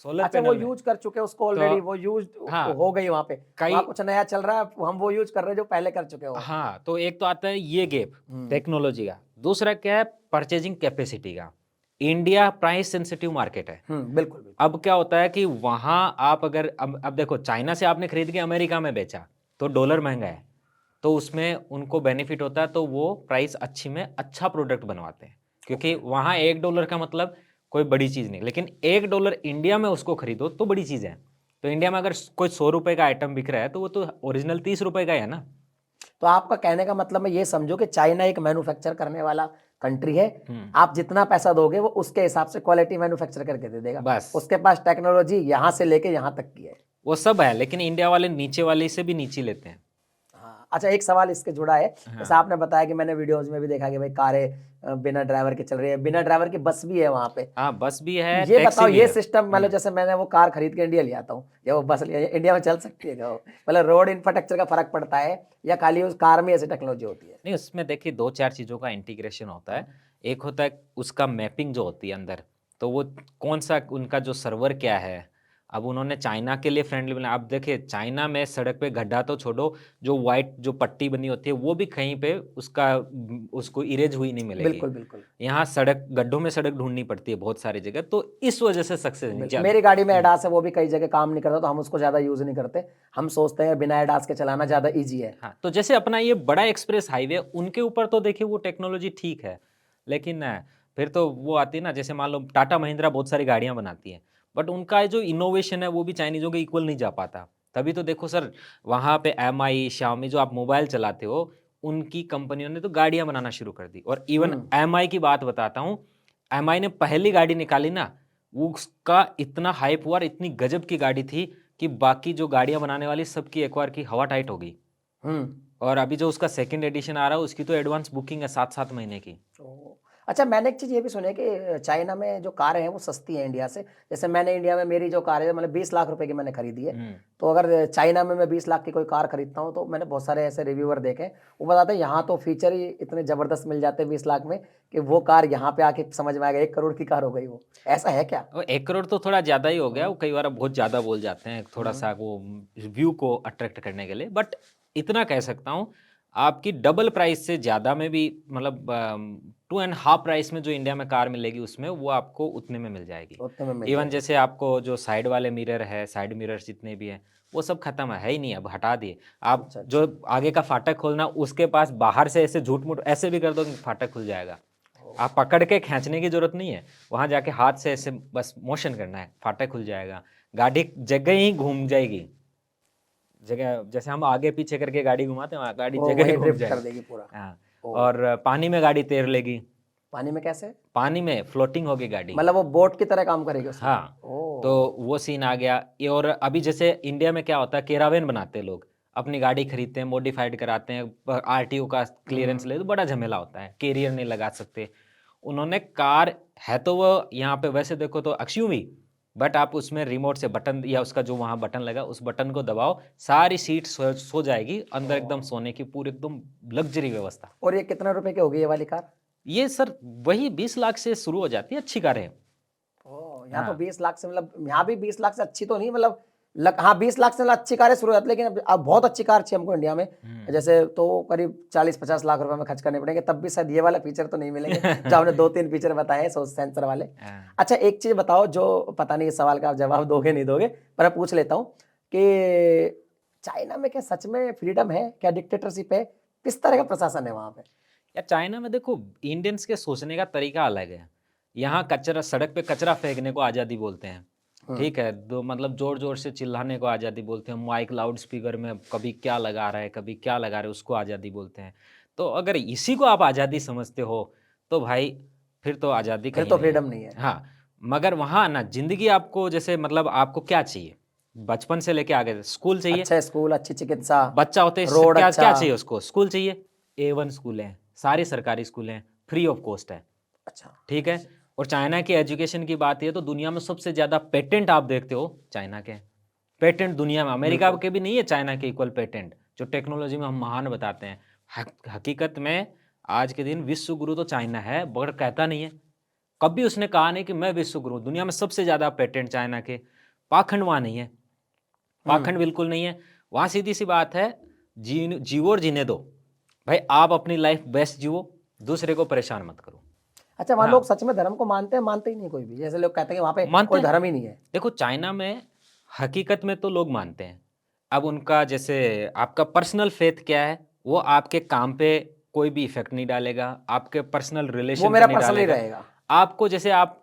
Speaker 1: सोलर
Speaker 2: अच्छा, वो
Speaker 1: पैनल में।
Speaker 2: यूज़ कर चुके हैं उसको
Speaker 1: तो
Speaker 2: ऑलरेडी, वो यूज़्ड
Speaker 1: हाँ,
Speaker 2: हो गई वहाँ पे।
Speaker 1: कई
Speaker 2: वहाँ कुछ नया चल रहा है, हम वो यूज़ कर रहे हैं जो पहले कर चुके हो।
Speaker 1: हाँ, तो एक तो आता है ये गैप
Speaker 2: हुँ।
Speaker 1: टेक्नोलॉजी का, दूसरा क्या है परचेजिंग कैपेसिटी का। इंडिया प्राइस सेंसिटिव मार्केट है।
Speaker 2: हुँ, बिल्कुल, बिल्कुल।
Speaker 1: अब क्या होता है कि वहाँ आप अगर अब देखो चाइना से आपने खरीद के अमेरिका में बेचा, तो डॉलर महँगा है, तो उसमें उनको बेनिफिट होता है, तो वो प्राइस अच्छी में अच्छा प्रोडक्ट बनवाते हैं। क्योंकि
Speaker 2: ओके।
Speaker 1: वहाँ $1 का मतलब कोई बड़ी चीज़ नहीं, लेकिन $1 इंडिया में उसको खरीदो तो बड़ी चीज़ है। तो इंडिया में अगर कोई 100 रुपए का आइटम बिक रहा है तो वो तो ओरिजिनल 30 रुपए का ही है ना।
Speaker 2: तो आपका कहने का मतलब मैं ये समझो कि चाइना एक मैन्युफैक्चर करने वाला कंट्री है। आप जितना पैसा दोगे वो उसके हिसाब से क्वालिटी मैन्युफैक्चर करके दे देगा।
Speaker 1: बस
Speaker 2: उसके पास टेक्नोलॉजी यहाँ से लेके यहाँ तक की है।
Speaker 1: वो सब है, लेकिन इंडिया वाले नीचे वाले से भी नीचे लेते हैं।
Speaker 2: हाँ, अच्छा एक सवाल इसके जुड़ा है।
Speaker 1: हाँ।
Speaker 2: जैसे आपने बताया कि मैंने वीडियोज में भी देखा कि भाई कारें बिना ड्राइवर के चल रही है, बिना ड्राइवर की बस भी है वहाँ पे।
Speaker 1: हाँ, बस भी है,
Speaker 2: ये
Speaker 1: टैक्सी
Speaker 2: बताओ
Speaker 1: भी
Speaker 2: ये
Speaker 1: है।
Speaker 2: सिस्टम मतलब जैसे मैंने वो कार खरीद के इंडिया ले आता हूँ या वो बस ले इंडिया में चल सकती है क्या वो? मतलब रोड इंफ्रास्ट्रक्चर का फर्क पड़ता है या खाली उस कार में ऐसी टेक्नोलॉजी होती है?
Speaker 1: नहीं, उसमें देखिए 2-4 चीज़ों का इंटीग्रेशन होता है। एक होता है उसका मैपिंग जो होती है अंदर, तो वो कौन-सा उनका जो सर्वर क्या है। अब उन्होंने चाइना के लिए फ्रेंडली बनाया। अब देखिए चाइना में सड़क पे गड्ढा तो छोड़ो, जो व्हाइट जो पट्टी बनी होती है वो भी कहीं पे उसको इरेज हुई नहीं मिलेगी।
Speaker 2: बिल्कुल बिल्कुल।
Speaker 1: यहाँ सड़क गड्ढों में सड़क ढूँढनी पड़ती है बहुत सारी जगह, तो इस वजह से सक्सेस नहीं ज़्यादा।
Speaker 2: मेरी गाड़ी में एडास है, वो भी कई जगह काम नहीं करता तो हम उसको ज्यादा यूज नहीं करते। हम सोचते हैं बिना एडास के चलाना ज्यादा इजी है।
Speaker 1: हाँ, तो जैसे अपना ये बड़ा एक्सप्रेस हाईवे, उनके ऊपर तो देखिए वो टेक्नोलॉजी ठीक है, लेकिन फिर तो वो आती है ना, जैसे मान लो टाटा महिंद्रा बहुत सारी गाड़ियां बनाती है, बट उनका जो इनोवेशन है वो भी चाइनीजों के इक्वल नहीं जा पाता। तभी तो देखो सर, वहाँ पे MI Xiaomi जो आप मोबाइल चलाते हो, उनकी कंपनियों ने तो गाड़ियां बनाना शुरू कर दी। और इवन MI की बात बताता हूँ, MI ने पहली गाड़ी निकाली ना, वो उसका इतना हाइप हुआ और इतनी गजब की गाड़ी थी कि बाकी जो गाड़ियां बनाने वाली सबकी एक बार की हवा टाइट हो गई। और अभी जो उसका सेकंड एडिशन आ रहा है उसकी तो एडवांस बुकिंग है 7-7 महीने की।
Speaker 2: अच्छा मैंने एक चीज़ ये भी सुनी है कि चाइना में जो कारें हैं वो सस्ती हैं इंडिया से। जैसे मैंने इंडिया में मेरी जो कार है मतलब 20 लाख रुपए की मैंने खरीदी है। तो अगर चाइना में मैं 20 लाख की कोई कार खरीदता हूँ तो मैंने बहुत सारे ऐसे रिव्यूअर देखे, वो बताते हैं यहाँ तो फीचर ही इतने ज़बरदस्त मिल जाते हैं 20 लाख में कि वो कार यहाँ पे आके समझ में आएगा 1 करोड़ की कार हो गई वो। ऐसा है क्या?
Speaker 1: 1 करोड़ तो थोड़ा ज़्यादा ही हो गया, वो कई बार बहुत ज़्यादा बोल जाते हैं थोड़ा सा वो व्यू को अट्रैक्ट करने के लिए। बट इतना कह सकता हूँ, आपकी डबल प्राइस से ज़्यादा में भी, मतलब 2.5 प्राइस में जो इंडिया में कार मिलेगी उसमें वो आपको उतने में मिल जाएगी।
Speaker 2: उतने में मिल
Speaker 1: इवन
Speaker 2: जाएगी।
Speaker 1: जैसे आपको जो साइड वाले मिरर है, साइड मिरर्स जितने भी हैं, वो सब खत्म है ही नहीं, अब हटा दिए। आप
Speaker 2: अच्छा, अच्छा।
Speaker 1: जो आगे का फाटक खोलना, उसके पास बाहर से ऐसे झूठ मूठ ऐसे भी कर दो कि फाटक खुल जाएगा। आप पकड़ के खींचने की जरूरत नहीं है, वहां जाके हाथ से ऐसे बस मोशन करना है, फाटक खुल जाएगा, गाड़ी जगह ही घूम जाएगी। जगह जैसे हम आगे पीछे करके गाड़ी घुमाते हैं, वहाँ गाड़ी
Speaker 2: वो
Speaker 1: जगह ही
Speaker 2: वही
Speaker 1: घूम
Speaker 2: ड्रिफ्ट कर
Speaker 1: जाएगी।
Speaker 2: देगी पूरा।
Speaker 1: हाँ,
Speaker 2: ओ,
Speaker 1: और पानी में गाड़ी तैर लेगी।
Speaker 2: पानी में कैसे?
Speaker 1: पानी में फ्लोटिंग होगी गाड़ी।
Speaker 2: मतलब वो बोट की तरह काम करेगी उसमें?
Speaker 1: हाँ,
Speaker 2: ओ,
Speaker 1: तो वो सीन आ गया। ये और अभी जैसे इंडिया में क्या होता है, केरावेन बनाते हैं लोग, अपनी गाड़ी खरीदते हैं, मॉडिफाइड कराते हैं, RTO का क्लियरेंस ले तो बड़ा झमेला होता है, कैरियर नहीं लगा सकते। उन्होंने कार है तो वो यहाँ पे वैसे देखो तो XUV, बट आप उसमें रिमोट से बटन या उसका जो वहाँ बटन लगा उस बटन को दबाओ, सारी सीट सो जाएगी अंदर, एकदम सोने की पूरी एकदम लग्जरी व्यवस्था।
Speaker 2: और ये कितना रुपए की होगी ये वाली कार?
Speaker 1: ये सर वही 20 लाख से शुरू हो जाती है अच्छी कारें।
Speaker 2: यहाँ तो
Speaker 1: हाँ।
Speaker 2: 20 लाख से मतलब यहाँ भी 20 लाख से अच्छी तो नहीं मतलब हाँ 20 लाख से मतलब अच्छी कारें शुरू हो जाती है, लेकिन अब बहुत अच्छी कार चाहिए हमको इंडिया में जैसे तो करीब 40-50 लाख रुपए में खर्च करने पड़ेंगे, तब भी शायद ये वाला फीचर तो नहीं मिलेंगे जो हमने 2-3 फीचर बताए हैं सेंसर वाले। अच्छा एक चीज बताओ, जो पता नहीं इस सवाल का आप जवाब दोगे नहीं दोगे पर मैं पूछ लेता हूँ कि चाइना में क्या सच में फ्रीडम है, क्या डिक्टेटरशिप है, किस तरह का प्रशासन है वहां पे?
Speaker 1: या चाइना में देखो, इंडियंस के सोचने का तरीका अलग है। यहाँ कचरा, सड़क पे कचरा फेंकने को आज़ादी बोलते हैं, ठीक है, तो मतलब जोर जोर से चिल्लाने को आज़ादी बोलते हैं, माइक लाउड स्पीकर में कभी क्या लगा रहा है कभी क्या लगा रहे, उसको आज़ादी बोलते हैं। तो अगर इसी को आप आज़ादी समझते हो तो भाई फिर तो आज़ादी
Speaker 2: फिर
Speaker 1: कहीं
Speaker 2: तो
Speaker 1: नहीं है।
Speaker 2: फ्रीडम नहीं है।
Speaker 1: हाँ, मगर वहाँ ना जिंदगी आपको जैसे, मतलब आपको क्या चाहिए, बचपन से लेके आगे स्कूल चाहिए।
Speaker 2: अच्छा स्कूल, अच्छी चिकित्सा,
Speaker 1: बच्चा होते ही
Speaker 2: रोड
Speaker 1: क्या
Speaker 2: अच्छा।
Speaker 1: क्या चाहिए उसको, स्कूल चाहिए, A1 स्कूल है, सारे सरकारी स्कूल हैं, फ्री ऑफ कॉस्ट है,
Speaker 2: अच्छा
Speaker 1: ठीक है। और चाइना की एजुकेशन की बात है तो दुनिया में सबसे ज्यादा पेटेंट आप देखते हो चाइना के, पेटेंट दुनिया में अमेरिका के भी नहीं है चाइना के इक्वल पेटेंट, जो टेक्नोलॉजी में हम महान बताते हैं। हकीकत में आज के दिन विश्व गुरु तो चाइना है, मगर कहता नहीं है, कभी उसने कहा नहीं कि मैं विश्व गुरु। दुनिया में सबसे ज्यादा पेटेंट चाइना के, पाखंड वहां नहीं है, पाखंड बिल्कुल नहीं है। वहां सीधी सी बात है, जीवो और जीने दो भाई, आप अपनी लाइफ बेस्ट जियो, दूसरे को परेशान मत करो।
Speaker 2: अच्छा वहाँ लोग सच में धर्म को मानते हैं? मानते ही नहीं कोई भी, जैसे लोग कहते हैं कि वहाँ पे कोई धर्म ही नहीं है।
Speaker 1: देखो चाइना में हकीकत में तो लोग मानते हैं। अब उनका जैसे आपका पर्सनल फेथ क्या है, वो आपके काम पे कोई भी इफेक्ट नहीं डालेगा, आपके पर्सनल
Speaker 2: वो
Speaker 1: रिलेशन पे
Speaker 2: मेरा
Speaker 1: नहीं
Speaker 2: पर्सनली
Speaker 1: डालेगा।
Speaker 2: रहेगा।
Speaker 1: आपको जैसे आप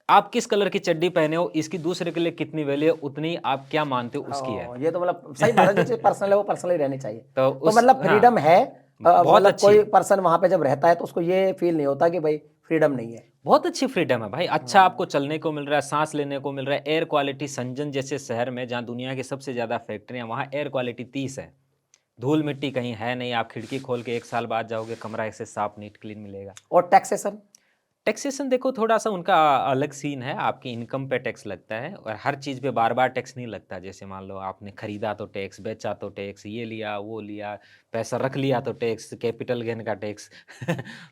Speaker 1: आप किस कलर की चड्डी पहने हो, इसकी दूसरे के लिए कितनी वैल्यू है, उतनी आप क्या मानते हो उसकी है।
Speaker 2: ये तो मतलब सही बात है, जो चीज़ पर्सनल है वो पर्सनल ही रहनी चाहिए।
Speaker 1: तो
Speaker 2: तो
Speaker 1: उस
Speaker 2: मतलब
Speaker 1: हाँ,
Speaker 2: फ्रीडम है,
Speaker 1: बहुत
Speaker 2: मतलब
Speaker 1: अच्छी।
Speaker 2: कोई पर्सन वहाँ पे जब रहता है तो उसको ये फील नहीं होता कि भाई फ्रीडम नहीं है।
Speaker 1: बहुत अच्छी फ्रीडम है भाई, अच्छा आपको चलने को मिल रहा है, सांस लेने को मिल रहा है, एयर क्वालिटी संजन जैसे शहर में जहाँ दुनिया की सबसे ज़्यादा फैक्ट्रियाँ, वहाँ एयर क्वालिटी 30 है। धूल मिट्टी कहीं है नहीं, आप खिड़की खोल के 1 साल बाद जाओगे, कमरा ऐसे साफ नीट क्लीन मिलेगा।
Speaker 2: और टैक्सेशन,
Speaker 1: टैक्सेशन देखो थोड़ा-सा उनका अलग सीन है, आपकी इनकम पे टैक्स लगता है और हर चीज़ पे बार-बार टैक्स नहीं लगता। जैसे मान लो आपने खरीदा तो टैक्स, बेचा तो टैक्स, ये लिया, वो लिया, पैसा रख लिया तो टैक्स, कैपिटल गेन का टैक्स,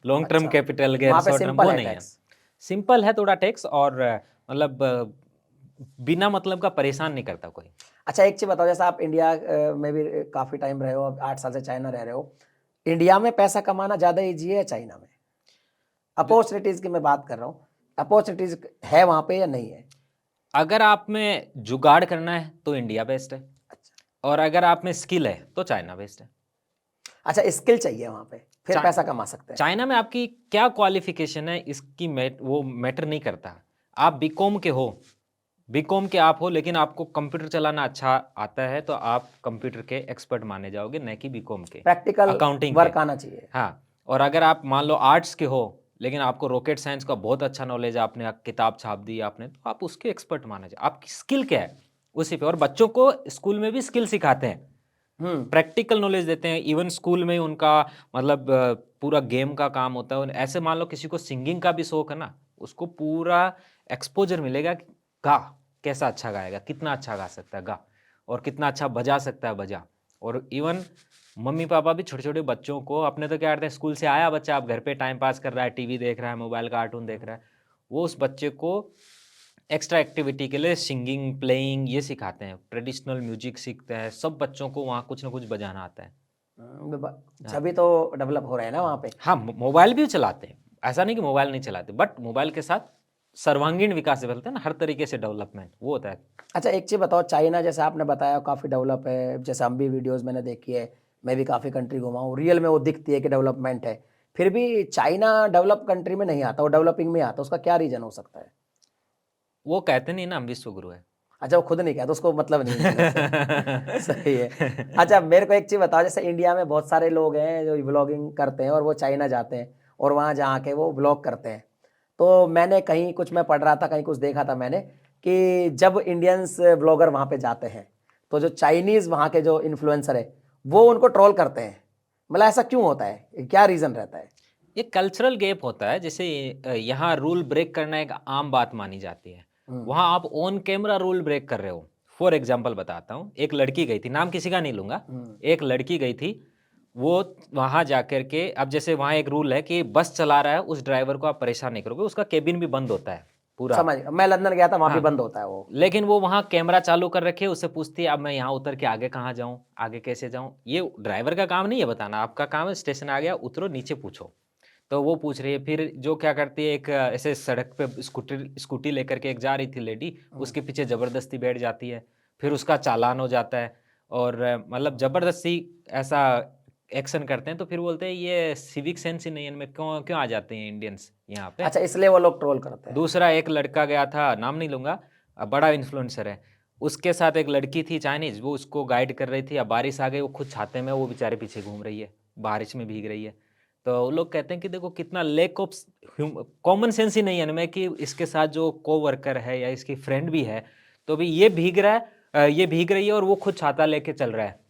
Speaker 1: लॉन्ग टर्म
Speaker 2: अच्छा,
Speaker 1: कैपिटल गेन,
Speaker 2: वहाँ पे
Speaker 1: शॉर्ट टर्म
Speaker 2: सिंपल
Speaker 1: वो
Speaker 2: है
Speaker 1: नहीं है।
Speaker 2: टैक्स।
Speaker 1: सिंपल है थोड़ा टैक्स और मतलब बिना मतलब का परेशान नहीं करता कोई।
Speaker 2: अच्छा एक चीज़ बताओ, जैसे आप इंडिया में भी काफ़ी टाइम रहे हो, अब 8 साल से चाइना रह रहे हो, इंडिया में पैसा कमाना ज़्यादा ईज़ी है या चाइना में? अपॉर्चुनिटीज़ की मैं बात कर रहा हूँ, अपॉर्चुनिटीज़ है वहाँ पे या नहीं है?
Speaker 1: अगर आप में जुगाड़ करना है तो इंडिया बेस्ट है
Speaker 2: अच्छा।
Speaker 1: और अगर आप में स्किल है तो चाइना बेस्ट है।
Speaker 2: अच्छा स्किल चाहिए वहाँ पे, फिर
Speaker 1: चा
Speaker 2: पैसा कमा सकते हैं।
Speaker 1: चाइना में आपकी क्या क्वालिफ़िकेशन है इसकी वो मैटर नहीं करता। आप बीकॉम के हो, बीकॉम के आप हो लेकिन आपको कंप्यूटर चलाना अच्छा आता है तो आप कंप्यूटर के एक्सपर्ट माने जाओगे, न कि बीकॉम के,
Speaker 2: प्रैक्टिकल
Speaker 1: अकाउंटिंग के।
Speaker 2: वर्क आना चाहिए।
Speaker 1: हाँ, और अगर आप मान लो आर्ट्स के हो लेकिन आपको रॉकेट साइंस का बहुत अच्छा नॉलेज है, आपने किताब छाप दी आपने, तो आप उसके एक्सपर्ट माने जाओ। आपकी स्किल क्या है उसी पे। और बच्चों को स्कूल में भी स्किल सिखाते हैं, प्रैक्टिकल नॉलेज देते हैं। इवन स्कूल में ही उनका मतलब पूरा गेम का काम होता है। ऐसे मान लो किसी को सिंगिंग का भी शौक है ना, उसको पूरा एक्सपोजर मिलेगा कि गा कैसा अच्छा गाएगा, कितना अच्छा गा सकता है गा, और कितना अच्छा बजा सकता है बजा। और इवन मम्मी पापा भी छोटे छोटे बच्चों को, अपने तो क्या करते हैं, स्कूल से आया बच्चा, आप घर पे टाइम पास कर रहा है, टीवी देख रहा है, मोबाइल कार्टून देख रहा है, वो उस बच्चे को एक्स्ट्रा एक्टिविटी के लिए सिंगिंग, प्लेइंग ये सिखाते हैं, ट्रेडिशनल म्यूजिक सीखते हैं। सब बच्चों को वहाँ कुछ ना कुछ बजाना आता है। हाँ,
Speaker 2: जभी तो डेवलप हो रहे हैं ना वहाँ पे।
Speaker 1: हाँ, मोबाइल भी चलाते हैं, ऐसा नहीं कि मोबाइल नहीं चलाते, बट मोबाइल के साथ सर्वांगीण विकास बोलते हैं ना, हर तरीके से डेवलपमेंट वो होता है।
Speaker 2: अच्छा एक चीज़ बताओ, चाइना जैसे आपने बताया काफ़ी डेवलप है, जैसे हम भी वीडियोस मैंने देखी है, मैं भी काफ़ी कंट्री घुमा हूँ, रियल में वो दिखती है कि डेवलपमेंट है, फिर भी चाइना डेवलप कंट्री में नहीं आता, वो डेवलपिंग में आता, उसका क्या रीज़न हो सकता है?
Speaker 1: वो कहते नहीं ना हम विश्व गुरु है।
Speaker 2: अच्छा वो खुद नहीं कहता, उसको मतलब नहीं उनकी तरफ से। सही है। अच्छा मेरे को एक चीज़ बताओ, जैसे इंडिया में बहुत सारे लोग हैं जो व्लॉगिंग करते हैं और वो चाइना जाते हैं और वहाँ जा के वो व्लॉग करते हैं। तो मैंने कहीं कुछ मैं पढ़ रहा था, कहीं कुछ देखा था मैंने कि जब इंडियंस व्लॉगर वहाँ पे जाते हैं तो जो चाइनीज़ वहाँ के जो इन्फ्लुएंसर है वो उनको ट्रोल करते हैं। मतलब ऐसा क्यों होता है, क्या रीज़न रहता है?
Speaker 1: ये कल्चरल गैप होता है। जैसे यहाँ रूल ब्रेक करना एक आम बात मानी जाती है, वहाँ आप ऑन कैमरा रूल ब्रेक कर रहे हो। फॉर एग्जाम्पल बताता हूँ, एक लड़की गई थी, नाम किसी का नहीं लूंगा, एक लड़की गई थी, वो वहाँ जाकर के, अब जैसे वहाँ एक रूल है कि बस चला रहा है उस ड्राइवर को आप परेशान नहीं करोगे, उसका केबिन भी बंद होता है पूरा।
Speaker 2: समझ, मैं लंदन गया था, वहाँ भी
Speaker 1: हाँ,
Speaker 2: बंद होता है वो।
Speaker 1: लेकिन वो वहाँ कैमरा चालू कर रखे, उससे पूछती है अब मैं यहाँ उतर के आगे कहाँ जाऊँ, आगे कैसे जाऊँ। ये ड्राइवर का काम नहीं है बताना, आपका काम है स्टेशन आ गया उतरो नीचे पूछो। तो वो पूछ रही है, फिर जो क्या करती है, एक ऐसे सड़क पे स्कूटी स्कूटी लेकर के एक जा रही थी लेडी, उसके पीछे ज़बरदस्ती बैठ जाती है, फिर उसका चालान हो जाता है। और मतलब ज़बरदस्ती ऐसा एक्शन करते हैं, तो फिर बोलते हैं ये सिविक सेंस ही नहीं है इनमें, क्यों क्यों आ जाते हैं इंडियंस यहाँ पे।
Speaker 2: अच्छा इसलिए वो लोग ट्रोल करते हैं।
Speaker 1: दूसरा एक लड़का गया था, नाम नहीं लूँगा, बड़ा इन्फ्लुएंसर है, उसके साथ एक लड़की थी चाइनीज़, वो उसको गाइड कर रही थी, अब बारिश आ गई, वो खुद छाते में, वो बेचारे पीछे घूम रही है, बारिश में भीग रही है। तो वो लोग कहते हैं कि देखो कितना लैक ऑफ कॉमन सेंस ही नहीं है इनमें कि इसके साथ जो कोवर्कर है या इसकी फ्रेंड भी है, तो भी ये भीग रहा है, ये भीग रही है और वो खुद छाता लेके चल रहा है।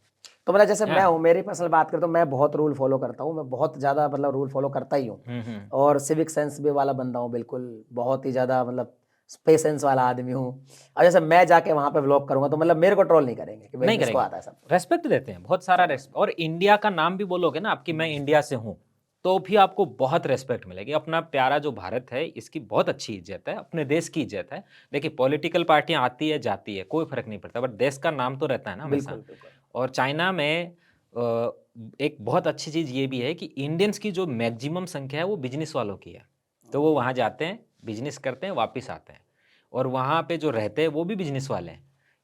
Speaker 2: तो मतलब जैसे मैं
Speaker 1: हाँ।
Speaker 2: हूँ, मेरी पर्सनल बात करें तो मैं बहुत रूल फॉलो करता हूँ, मैं बहुत ज़्यादा मतलब रूल फॉलो करता ही हूँ और सिविक सेंस भी वाला बंदा हूँ, बिल्कुल बहुत ही ज़्यादा मतलब पेशेंस वाला आदमी हूँ। और जैसे मैं जाके वहाँ पे व्लॉग करूँगा तो मतलब मेरे को ट्रोल नहीं करेंगे कि भाई
Speaker 1: नहीं
Speaker 2: किसको
Speaker 1: करेंगे,
Speaker 2: आता है सब।
Speaker 1: रेस्पेक्ट देते हैं, बहुत सारा रेस्पेक्ट। और इंडिया का नाम भी बोलोगे ना आपकी, मैं इंडिया से हूँ, तो भी आपको बहुत रेस्पेक्ट मिलेगी। अपना प्यारा जो भारत है इसकी बहुत अच्छी इज्जत है, अपने देश की इज्जत है। देखिए पॉलिटिकल पार्टियां आती है जाती है, कोई फर्क नहीं पड़ता, बट देश का नाम तो रहता है ना हमेशा।
Speaker 2: बिल्कुल बिल्कुल।
Speaker 1: और चाइना में एक बहुत अच्छी चीज़ ये भी है कि इंडियंस की जो मैक्सिमम संख्या है वो बिजनेस वालों की है, तो वो वहाँ जाते हैं, बिजनेस करते हैं, वापस आते हैं। और वहाँ पे जो रहते हैं वो भी बिजनेस वाले हैं,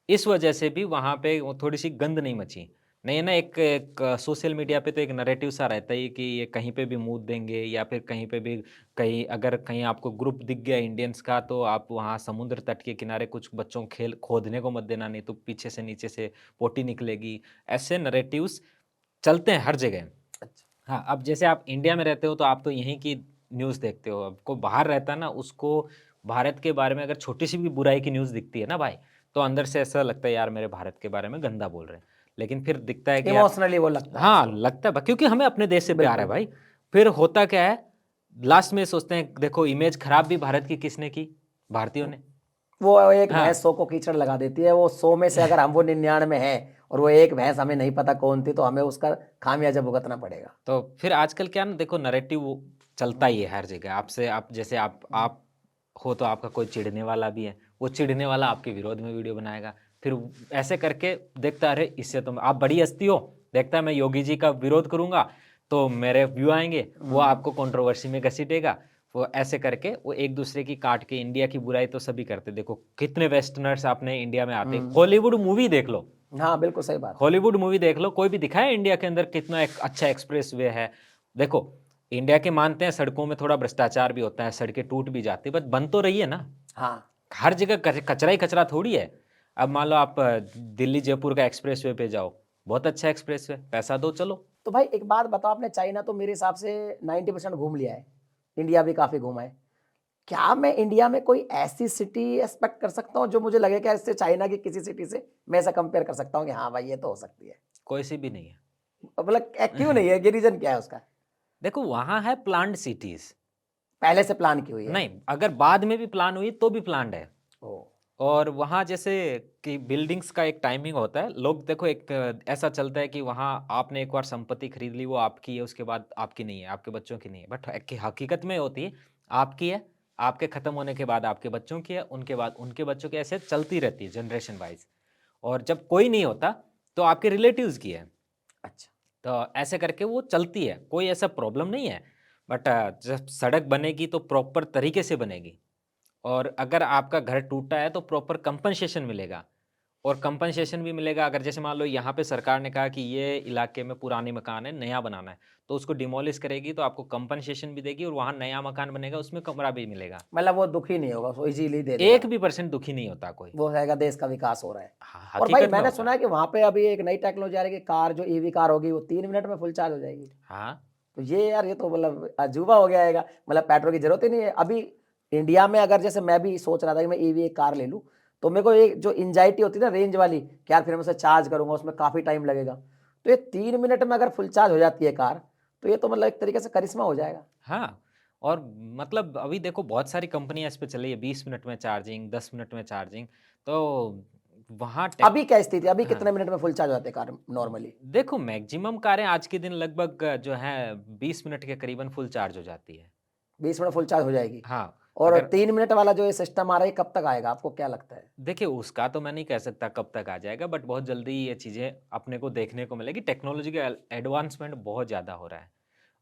Speaker 1: इस वजह से भी वहाँ पे वो थोड़ी सी गंद नहीं मची। नहीं ना, एक सोशल मीडिया पे तो एक नैरेटिव सा रहता ही कि ये कहीं पे भी मुँह देंगे या फिर कहीं पे भी कहीं अगर कहीं आपको ग्रुप दिख गया इंडियंस का तो आप वहाँ समुद्र तट के किनारे कुछ बच्चों को खेल खोदने को मत देना, नहीं तो पीछे से नीचे से पोटी निकलेगी। ऐसे नैरेटिव्स चलते हैं हर जगह।
Speaker 2: अच्छा।
Speaker 1: हाँ, अब जैसे आप इंडिया में रहते हो तो आप तो यहीं की न्यूज़ देखते हो। अब को बाहर रहता है ना, उसको भारत के बारे में अगर छोटी-सी भी बुराई की न्यूज़ दिखती है ना भाई, तो अंदर से ऐसा लगता है यार मेरे भारत के बारे में गंदा बोल रहे हैं। लेकिन फिर दिखता है कि यार
Speaker 2: इमोशनली वो लगता है
Speaker 1: हाँ,
Speaker 2: उसको।
Speaker 1: लगता है क्योंकि हमें अपने देश से प्यार है
Speaker 2: बिल्कुल,
Speaker 1: भाई।
Speaker 2: बिल्कुल।
Speaker 1: फिर होता क्या है, लास्ट में सोचते हैं देखो इमेज खराब भी भारत की किसने की? भारतीयों ने।
Speaker 2: वो एक
Speaker 1: हाँ।
Speaker 2: भैंस 100 को कीचड़ लगा देती है, वो 100 में से अगर हम वो 99 हैं और वो एक भैंस हमें नहीं पता कौन थी, तो हमें उसका खामियाजा भुगतना पड़ेगा।
Speaker 1: तो फिर आजकल क्या ना देखो नैरेटिव चलता ही है हर जगह। आपसे आप जैसे आप हो तो आपका कोई चिढ़ने वाला भी है, वो चिढ़ने वाला आपके विरोध में वीडियो बनाएगा। फिर ऐसे करके देखता अरे इससे तो आप बड़ी हस्ती हो, देखता है मैं योगी जी का विरोध करूँगा तो मेरे व्यू आएँगे, वो आपको कंट्रोवर्सी में घसीटेगा। वो ऐसे करके वो एक दूसरे की काट के इंडिया की बुराई तो सभी करते। देखो कितने वेस्टर्नर्स अपने इंडिया में आते हैं, हॉलीवुड मूवी देख लो।
Speaker 2: हाँ, बिल्कुल सही बात है।
Speaker 1: हॉलीवुड मूवी देख लो, कोई भी दिखाया है इंडिया के अंदर कितना एक अच्छा एक्सप्रेस-वे है। देखो, इंडिया के मानते हैं सड़कों में थोड़ा भ्रष्टाचार भी होता है, सड़कें टूट भी जाती है, बट बन तो रही है ना।
Speaker 2: हाँ।
Speaker 1: हर जगह कचरा ही कचरा थोड़ी है। अब मान लो आप दिल्ली जयपुर का एक्सप्रेस-वे पे जाओ, बहुत अच्छा एक्सप्रेस-वे, पैसा दो चलो।
Speaker 2: तो भाई एक बात बताओ, आपने चाइना तो मेरे हिसाब से 90% घूम लिया है, इंडिया भी काफ़ी घूमा है। क्या मैं इंडिया में कोई ऐसी सिटी एक्सपेक्ट कर सकता हूँ जो मुझे लगे कि इससे चाइना की किसी सिटी से मैं ऐसा कंपेयर कर सकता हूँ कि हाँ भाई ये तो हो सकती है?
Speaker 1: कोई सी भी नहीं है।
Speaker 2: मतलब क्यों नहीं है? ये रीज़न क्या है उसका?
Speaker 1: देखो वहाँ है प्लान्ड सिटीज़।
Speaker 2: पहले से प्लान की हुई है?
Speaker 1: नहीं, अगर बाद में भी प्लान हुई तो भी प्लान्ड है।
Speaker 2: ओह!
Speaker 1: और वहाँ जैसे कि बिल्डिंग्स का एक टाइमिंग होता है। लोग देखो एक ऐसा चलता है कि वहाँ आपने एक बार संपत्ति खरीद ली, वो आपकी है, उसके बाद आपकी नहीं है, आपके बच्चों की नहीं है। बट हकीकत में होती है, आपकी है, आपके खत्म होने के बाद आपके बच्चों की है, उनके बाद उनके बच्चों की, ऐसे चलती रहती है जनरेशन वाइज़। और जब कोई नहीं होता, तो आपके रिलेटिव्स की है।
Speaker 2: अच्छा।
Speaker 1: तो ऐसे करके वो चलती है, कोई ऐसा प्रॉब्लम नहीं है। बट जब सड़क बनेगी तो प्रॉपर तरीके से बनेगी। और अगर आपका घर टूटा है तो प्रॉपर कंपनसेशन मिलेगा। और कंपनसेशन भी मिलेगा अगर जैसे मान लो यहाँ पे सरकार ने कहा कि ये इलाके में पुराने मकान है, नया बनाना है, तो उसको डिमोलिश करेगी तो आपको कंपनसेशन भी देगी और वहाँ नया मकान बनेगा, उसमें कमरा भी मिलेगा।
Speaker 2: मतलब वो दुखी नहीं होगा, उसको ईज़िली दे देगा।
Speaker 1: 1 भी % दुखी नहीं होता कोई।
Speaker 2: वो कहेगा देश का विकास हो रहा है।
Speaker 1: हाँ,
Speaker 2: और भाई
Speaker 1: हकीकत में
Speaker 2: मैंने
Speaker 1: होता
Speaker 2: सुना
Speaker 1: है।
Speaker 2: है कि वहाँ पे अभी एक नई टेक्नोलॉजी आ रही है कि कार जो ईवी कार होगी वो 3 मिनट में फुल चार्ज हो जाएगी।
Speaker 1: हाँ,
Speaker 2: तो ये यार ये तो मतलब अजूबा हो गया है, मतलब पेट्रोल की ज़रूरत ही नहीं है। अभी इंडिया में अगर जैसे मैं भी सोच रहा था कि मैं ईवी एक कार ले लूँ, तो मेरे को एक जो एंग्जायटी होती है ना रेंज वाली, कि यार फिर मैं उसे चार्ज करूँगा, उसमें काफ़ी टाइम लगेगा। तो ये 3 मिनट में अगर फुल चार्ज हो जाती है कार, तो ये तो मतलब एक तरीके से करिश्मा हो जाएगा।
Speaker 1: हाँ। और मतलब अभी देखो बहुत सारी कंपनियाँ इस पे चली है, 20 मिनट में चार्जिंग, 10 मिनट में चार्जिंग। तो वहाँ टेक
Speaker 2: अभी क्या स्थिति है? अभी
Speaker 1: हाँ।
Speaker 2: कितने मिनट में फुल चार्ज हो जाती है कार नॉर्मली?
Speaker 1: देखो मैक्सिमम कारें आज के दिन लगभग जो है 20 मिनट के करीबन फुल चार्ज हो जाती है।
Speaker 2: 20 मिनट फुल चार्ज हो जाएगी।
Speaker 1: हाँ,
Speaker 2: और
Speaker 1: अगर
Speaker 2: 3 मिनट वाला जो ये सिस्टम आ रहा है, ये कब तक आएगा? आपको क्या लगता है?
Speaker 1: देखिए उसका तो मैं नहीं कह सकता कब तक आ जाएगा बट बहुत जल्दी ये चीज़ें अपने को देखने को मिलेगी। टेक्नोलॉजी का एडवांसमेंट बहुत ज़्यादा हो रहा है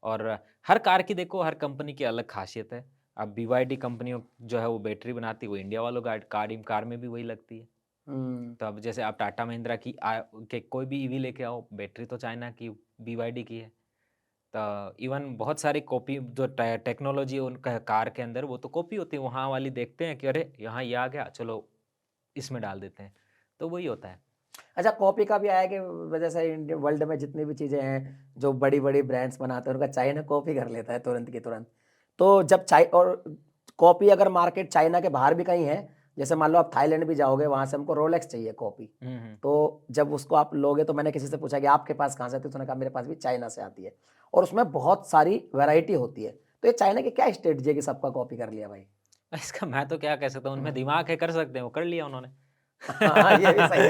Speaker 1: और हर कार की देखो हर कंपनी की अलग खासियत है। अब बीवाईडी कंपनियों जो है वो बैटरी बनाती है, वो इंडिया वालों का कार में भी वही लगती है।
Speaker 2: हुँ।
Speaker 1: तो अब जैसे आप टाटा महिंद्रा की के कोई भी ईवी लेके आओ, बैटरी तो चाइना की बीवाईडी की है। तो इवन बहुत सारी कॉपी जो टेक्नोलॉजी है उनका कार के अंदर वो तो कॉपी होती है, वहाँ वाली देखते हैं कि अरे! यहाँ ये आ गया, चलो इसमें डाल देते हैं। तो वही होता है।
Speaker 2: अच्छा, कॉपी का भी आया कि वजह से इंडिया वर्ल्ड में जितनी भी चीज़ें हैं, जो बड़ी-बड़ी ब्रांड्स बनाते हैं, उनका चाइना कॉपी कर लेता है तुरंत की तुरंत। तो जब और कॉपी अगर मार्केट चाइना के बाहर भी कहीं है, जैसे मान लो आप थाईलैंड भी जाओगे, वहाँ से हमको रोलेक्स चाहिए कॉपी।
Speaker 1: हुँ, हुँ।
Speaker 2: तो जब उसको आप लोगे तो मैंने किसी से पूछा कि आपके पास कहाँ से आती है? तो उसने कहा मेरे पास भी चाइना से आती है और उसमें बहुत सारी वैरायटी होती है। तो ये चाइना की क्या स्ट्रेटजी है कि सबका कॉपी कर लिया भाई?
Speaker 1: इसका मैं तो क्या कह सकता हूँ, उनमें
Speaker 2: हुँ।
Speaker 1: दिमाग है कर सकते हैं, वो कर लिया उन्होंने।
Speaker 2: हाँ, ये भी सही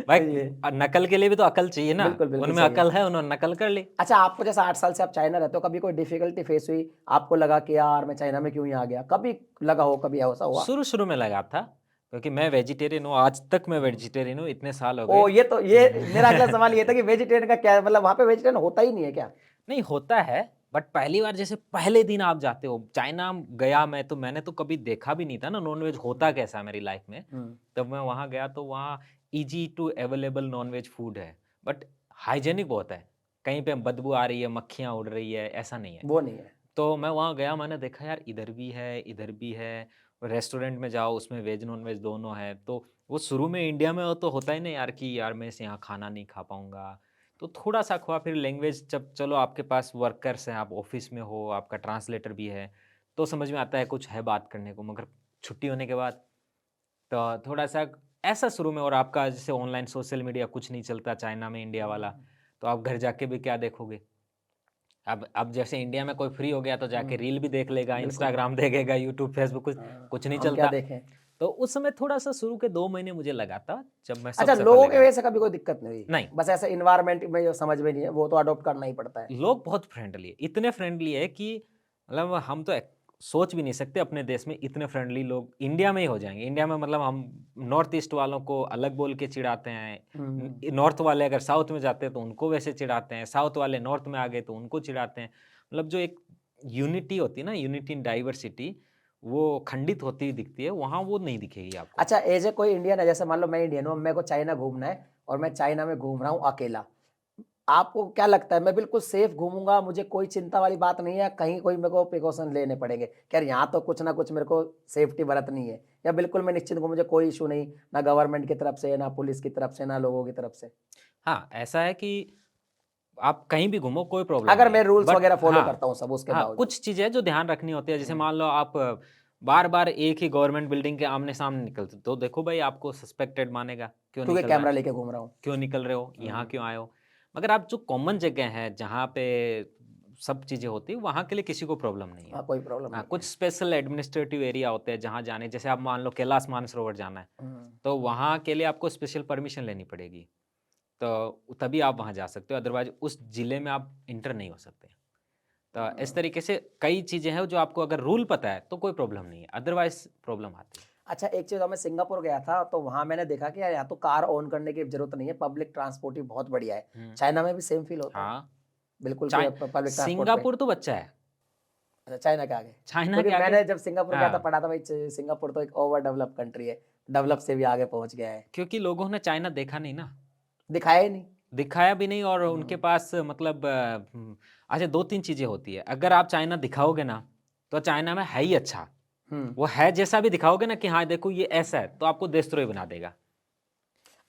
Speaker 1: भाई
Speaker 2: है। ये
Speaker 1: नकल के लिए भी तो अकल चाहिए ना,
Speaker 2: बिल्कुल, बिल्कुल
Speaker 1: उनमें
Speaker 2: सही है।
Speaker 1: अकल है, उन्होंने नकल कर ली।
Speaker 2: अच्छा, आपको जैसा 8 साल से आप चाइना रहते हो, कभी कोई डिफ़िकल्टी फेस हुई? आपको लगा कि यार मैं चाइना में क्यों ही आ गया? कभी लगा हो, कभी ऐसा हुआ?
Speaker 1: शुरू-शुरू में लगा था, क्योंकि मैं वेजिटेरियन हूँ, आज तक मैं
Speaker 2: हुँ।
Speaker 1: वेजिटेरियन हूँ, इतने साल हो गए।
Speaker 2: ओह! ये मेरा अगला सवाल ये था कि वेजिटेरियन का क्या है? मतलब वहाँ पे वेजिटेरियन होता ही नहीं है क्या?
Speaker 1: नहीं होता है, बट पहली बार जैसे पहले दिन आप जाते हो, चाइना गया मैं तो मैंने तो कभी देखा भी नहीं था ना नॉन-वेज होता
Speaker 2: हुँ,
Speaker 1: कैसा है मेरी लाइफ़ में।
Speaker 2: हुँ,
Speaker 1: तब मैं वहाँ गया तो वहाँ easy to available non-veg food है। बट हाइजीनिक बहुत है, कहीं पे बदबू आ रही है, मक्खियाँ उड़ रही है, ऐसा नहीं है।
Speaker 2: वो नहीं है।
Speaker 1: तो मैं वहाँ गया, मैंने देखा यार इधर भी है, इधर भी है। रेस्टोरेंट में जाओ उसमें वेज नॉन-वेज दोनों है। तो वो शुरू में इंडिया में हो तो होता ही नहीं यार कि यार मैं इस यहाँ खाना नहीं खा पाऊँगा। तो थोड़ा-सा खुआ, फिर लैंग्वेज जब चलो आपके पास वर्कर्स हैं, आप ऑफ़िस में हो, आपका ट्रांसलेटर भी है, तो समझ में आता है कुछ है बात करने को। मगर छुट्टी होने के बाद तो थोड़ा-सा ऐसा शुरू में, और आपका जैसे ऑनलाइन सोशल मीडिया कुछ नहीं चलता चाइना में इंडिया वाला, तो आप घर जाके भी क्या देखोगे? अब जैसे इंडिया में कोई फ्री हो गया तो जाके
Speaker 2: हुँ,
Speaker 1: रील भी देख लेगा,
Speaker 2: बिल्कुल।
Speaker 1: इंस्टाग्राम देखेगा, यूट्यूब, फेसबुक, कुछ
Speaker 2: हाँ,
Speaker 1: कुछ नहीं
Speaker 2: हम क्या
Speaker 1: चलता।
Speaker 2: देखें?
Speaker 1: तो उस समय थोड़ा-सा शुरू के 2 महीने मुझे लगा था, जब मैं
Speaker 2: अच्छा,
Speaker 1: सबसे पहले
Speaker 2: लोगों की
Speaker 1: गया।
Speaker 2: वजह से कभी कोई दिक्कत नहीं हुई?
Speaker 1: नहीं,
Speaker 2: बस ऐसे एनवायरनमेंट में जो समझ में नहीं है, वो तो अडॉप्ट करना ही पड़ता है।
Speaker 1: लोग बहुत फ्रेंडली है, इतने फ्रेंडली है कि मतलब हम तो सोच भी नहीं सकते अपने देश में इतने फ्रेंडली लोग इंडिया में ही हो जाएँगे। इंडिया में मतलब हम नॉर्थ ईस्ट वालों को अलग बोल के चिढ़ाते हैं।
Speaker 2: हुँ,
Speaker 1: नॉर्थ वाले अगर साउथ में जाते हैं तो उनको वैसे चिढ़ाते हैं, साउथ वाले नॉर्थ में आ गए तो उनको चिढ़ाते हैं। मतलब जो एक यूनिटी होती है ना, यूनिटी इन डाइवर्सिटी, वो खंडित होती हुई दिखती है, वहाँ वो नहीं दिखेगी आपको।
Speaker 2: अच्छा ऐज़ ए कोई इंडियन है, जैसे मान लो मैं इंडियन हूँ, मेरे को चाइना घूमना है और मैं चाइना में घूम रहा हूँ अकेला। आपको क्या लगता है मैं बिल्कुल सेफ घूमूँगा, मुझे कोई चिंता वाली बात नहीं है, कहीं कोई मेरे को प्रिकॉशन लेने पड़ेंगे? कि यार यहाँ तो कुछ ना कुछ मेरे को सेफ्टी बरतनी है, या बिल्कुल मैं निश्चिंत हूँ, मुझे कोई इश्यू नहीं, ना गवर्नमेंट की तरफ से, ना पुलिस की तरफ से, ना लोगों की तरफ से?
Speaker 1: हाँ, ऐसा है कि आप कहीं भी घूमो कोई प्रॉब्लम
Speaker 2: अगर
Speaker 1: नहीं
Speaker 2: मैं
Speaker 1: है।
Speaker 2: रूल्स
Speaker 1: बट
Speaker 2: वगैरह फॉलो
Speaker 1: हाँ,
Speaker 2: करता हूँ सब उसके
Speaker 1: हाँ,
Speaker 2: बावजूद।
Speaker 1: कुछ चीज़ें हैं जो ध्यान रखनी होती है। जैसे
Speaker 2: हुँ,
Speaker 1: मान लो आप बार-बार एक ही गवर्नमेंट बिल्डिंग के आमने-सामने निकलते, तो देखो भाई आपको सस्पेक्टेड मानेगा, क्यों
Speaker 2: क्योंकि
Speaker 1: निकल रहा
Speaker 2: कैमरा
Speaker 1: है?
Speaker 2: लेके घूम रहा हूँ।
Speaker 1: क्यों निकल रहे हो? यहाँ
Speaker 2: हुँ,
Speaker 1: क्यों आए हो? मगर आप जो कॉमन जगह हैं, जहाँ पे सब चीज़ें होती हैं, वहाँ के लिए किसी को प्रॉब्लम नहीं है।
Speaker 2: हाँ, कोई प्रॉब्लम
Speaker 1: हाँ,
Speaker 2: नहीं
Speaker 1: कुछ
Speaker 2: है।
Speaker 1: स्पेशल एडमिनिस्ट्रेटिव एरिया होते हैं, जहाँ जाने, जैसे आप मान लो कैलाश मानसरोवर जाना है,
Speaker 2: हुँ,
Speaker 1: तो वहाँ के लिए आपको स्पेशल परमिशन लेनी पड़ेगी। तो तभी आप वहाँ जा सकते हो, अदरवाइज़ उस ज़िले में आप एंटर नहीं हो सकते। तो इस
Speaker 2: हुँ।
Speaker 1: तरीके से कई चीज़ें हैं जो आपको अगर रूल पता है तो कोई प्रॉब्लम नहीं है, अदरवाइज़ प्रॉब्लम आती है।
Speaker 2: अच्छा एक चीज़ और, मैं सिंगापुर गया था, तो वहाँ मैंने देखा कि यार यहाँ तो कार ऑन करने की ज़रूरत नहीं है, पब्लिक ट्रांसपोर्ट ही बहुत बढ़िया है।
Speaker 1: हुँ।
Speaker 2: चाइना में भी सेम फ़ील होता है?
Speaker 1: हाँ,
Speaker 2: बिल्कुल कि
Speaker 1: चाइ
Speaker 2: पब्लिक ट्रांसपोर्ट पे?
Speaker 1: सिंगापुर तो बच्चा है,
Speaker 2: अच्छा, चाइना के आगे?
Speaker 1: चाइना
Speaker 2: क्योंकि
Speaker 1: के आगे।
Speaker 2: मैंने जब सिंगापुर गया था,
Speaker 1: हाँ,
Speaker 2: पढ़ा था भाई सिंगापुर तो एक ओवर डेवलप कंट्री है, डेवलप से भी आगे पहुँच गया है।
Speaker 1: क्योंकि लोगों ने चाइना देखा नहीं ना,
Speaker 2: दिखाया ही नहीं।
Speaker 1: दिखाया भी नहीं, और उनके
Speaker 2: हुँ,
Speaker 1: पास मतलब अच्छा 2-3 चीज़ें होती हैं। अगर आप चाइना दिखाओगे ना, तो चाइना में है ही अच्छा।
Speaker 2: हुँ।
Speaker 1: वो है जैसा भी दिखाओगे ना कि हाँ, देखो ये ऐसा है, तो आपको देशद्रोही बना देगा।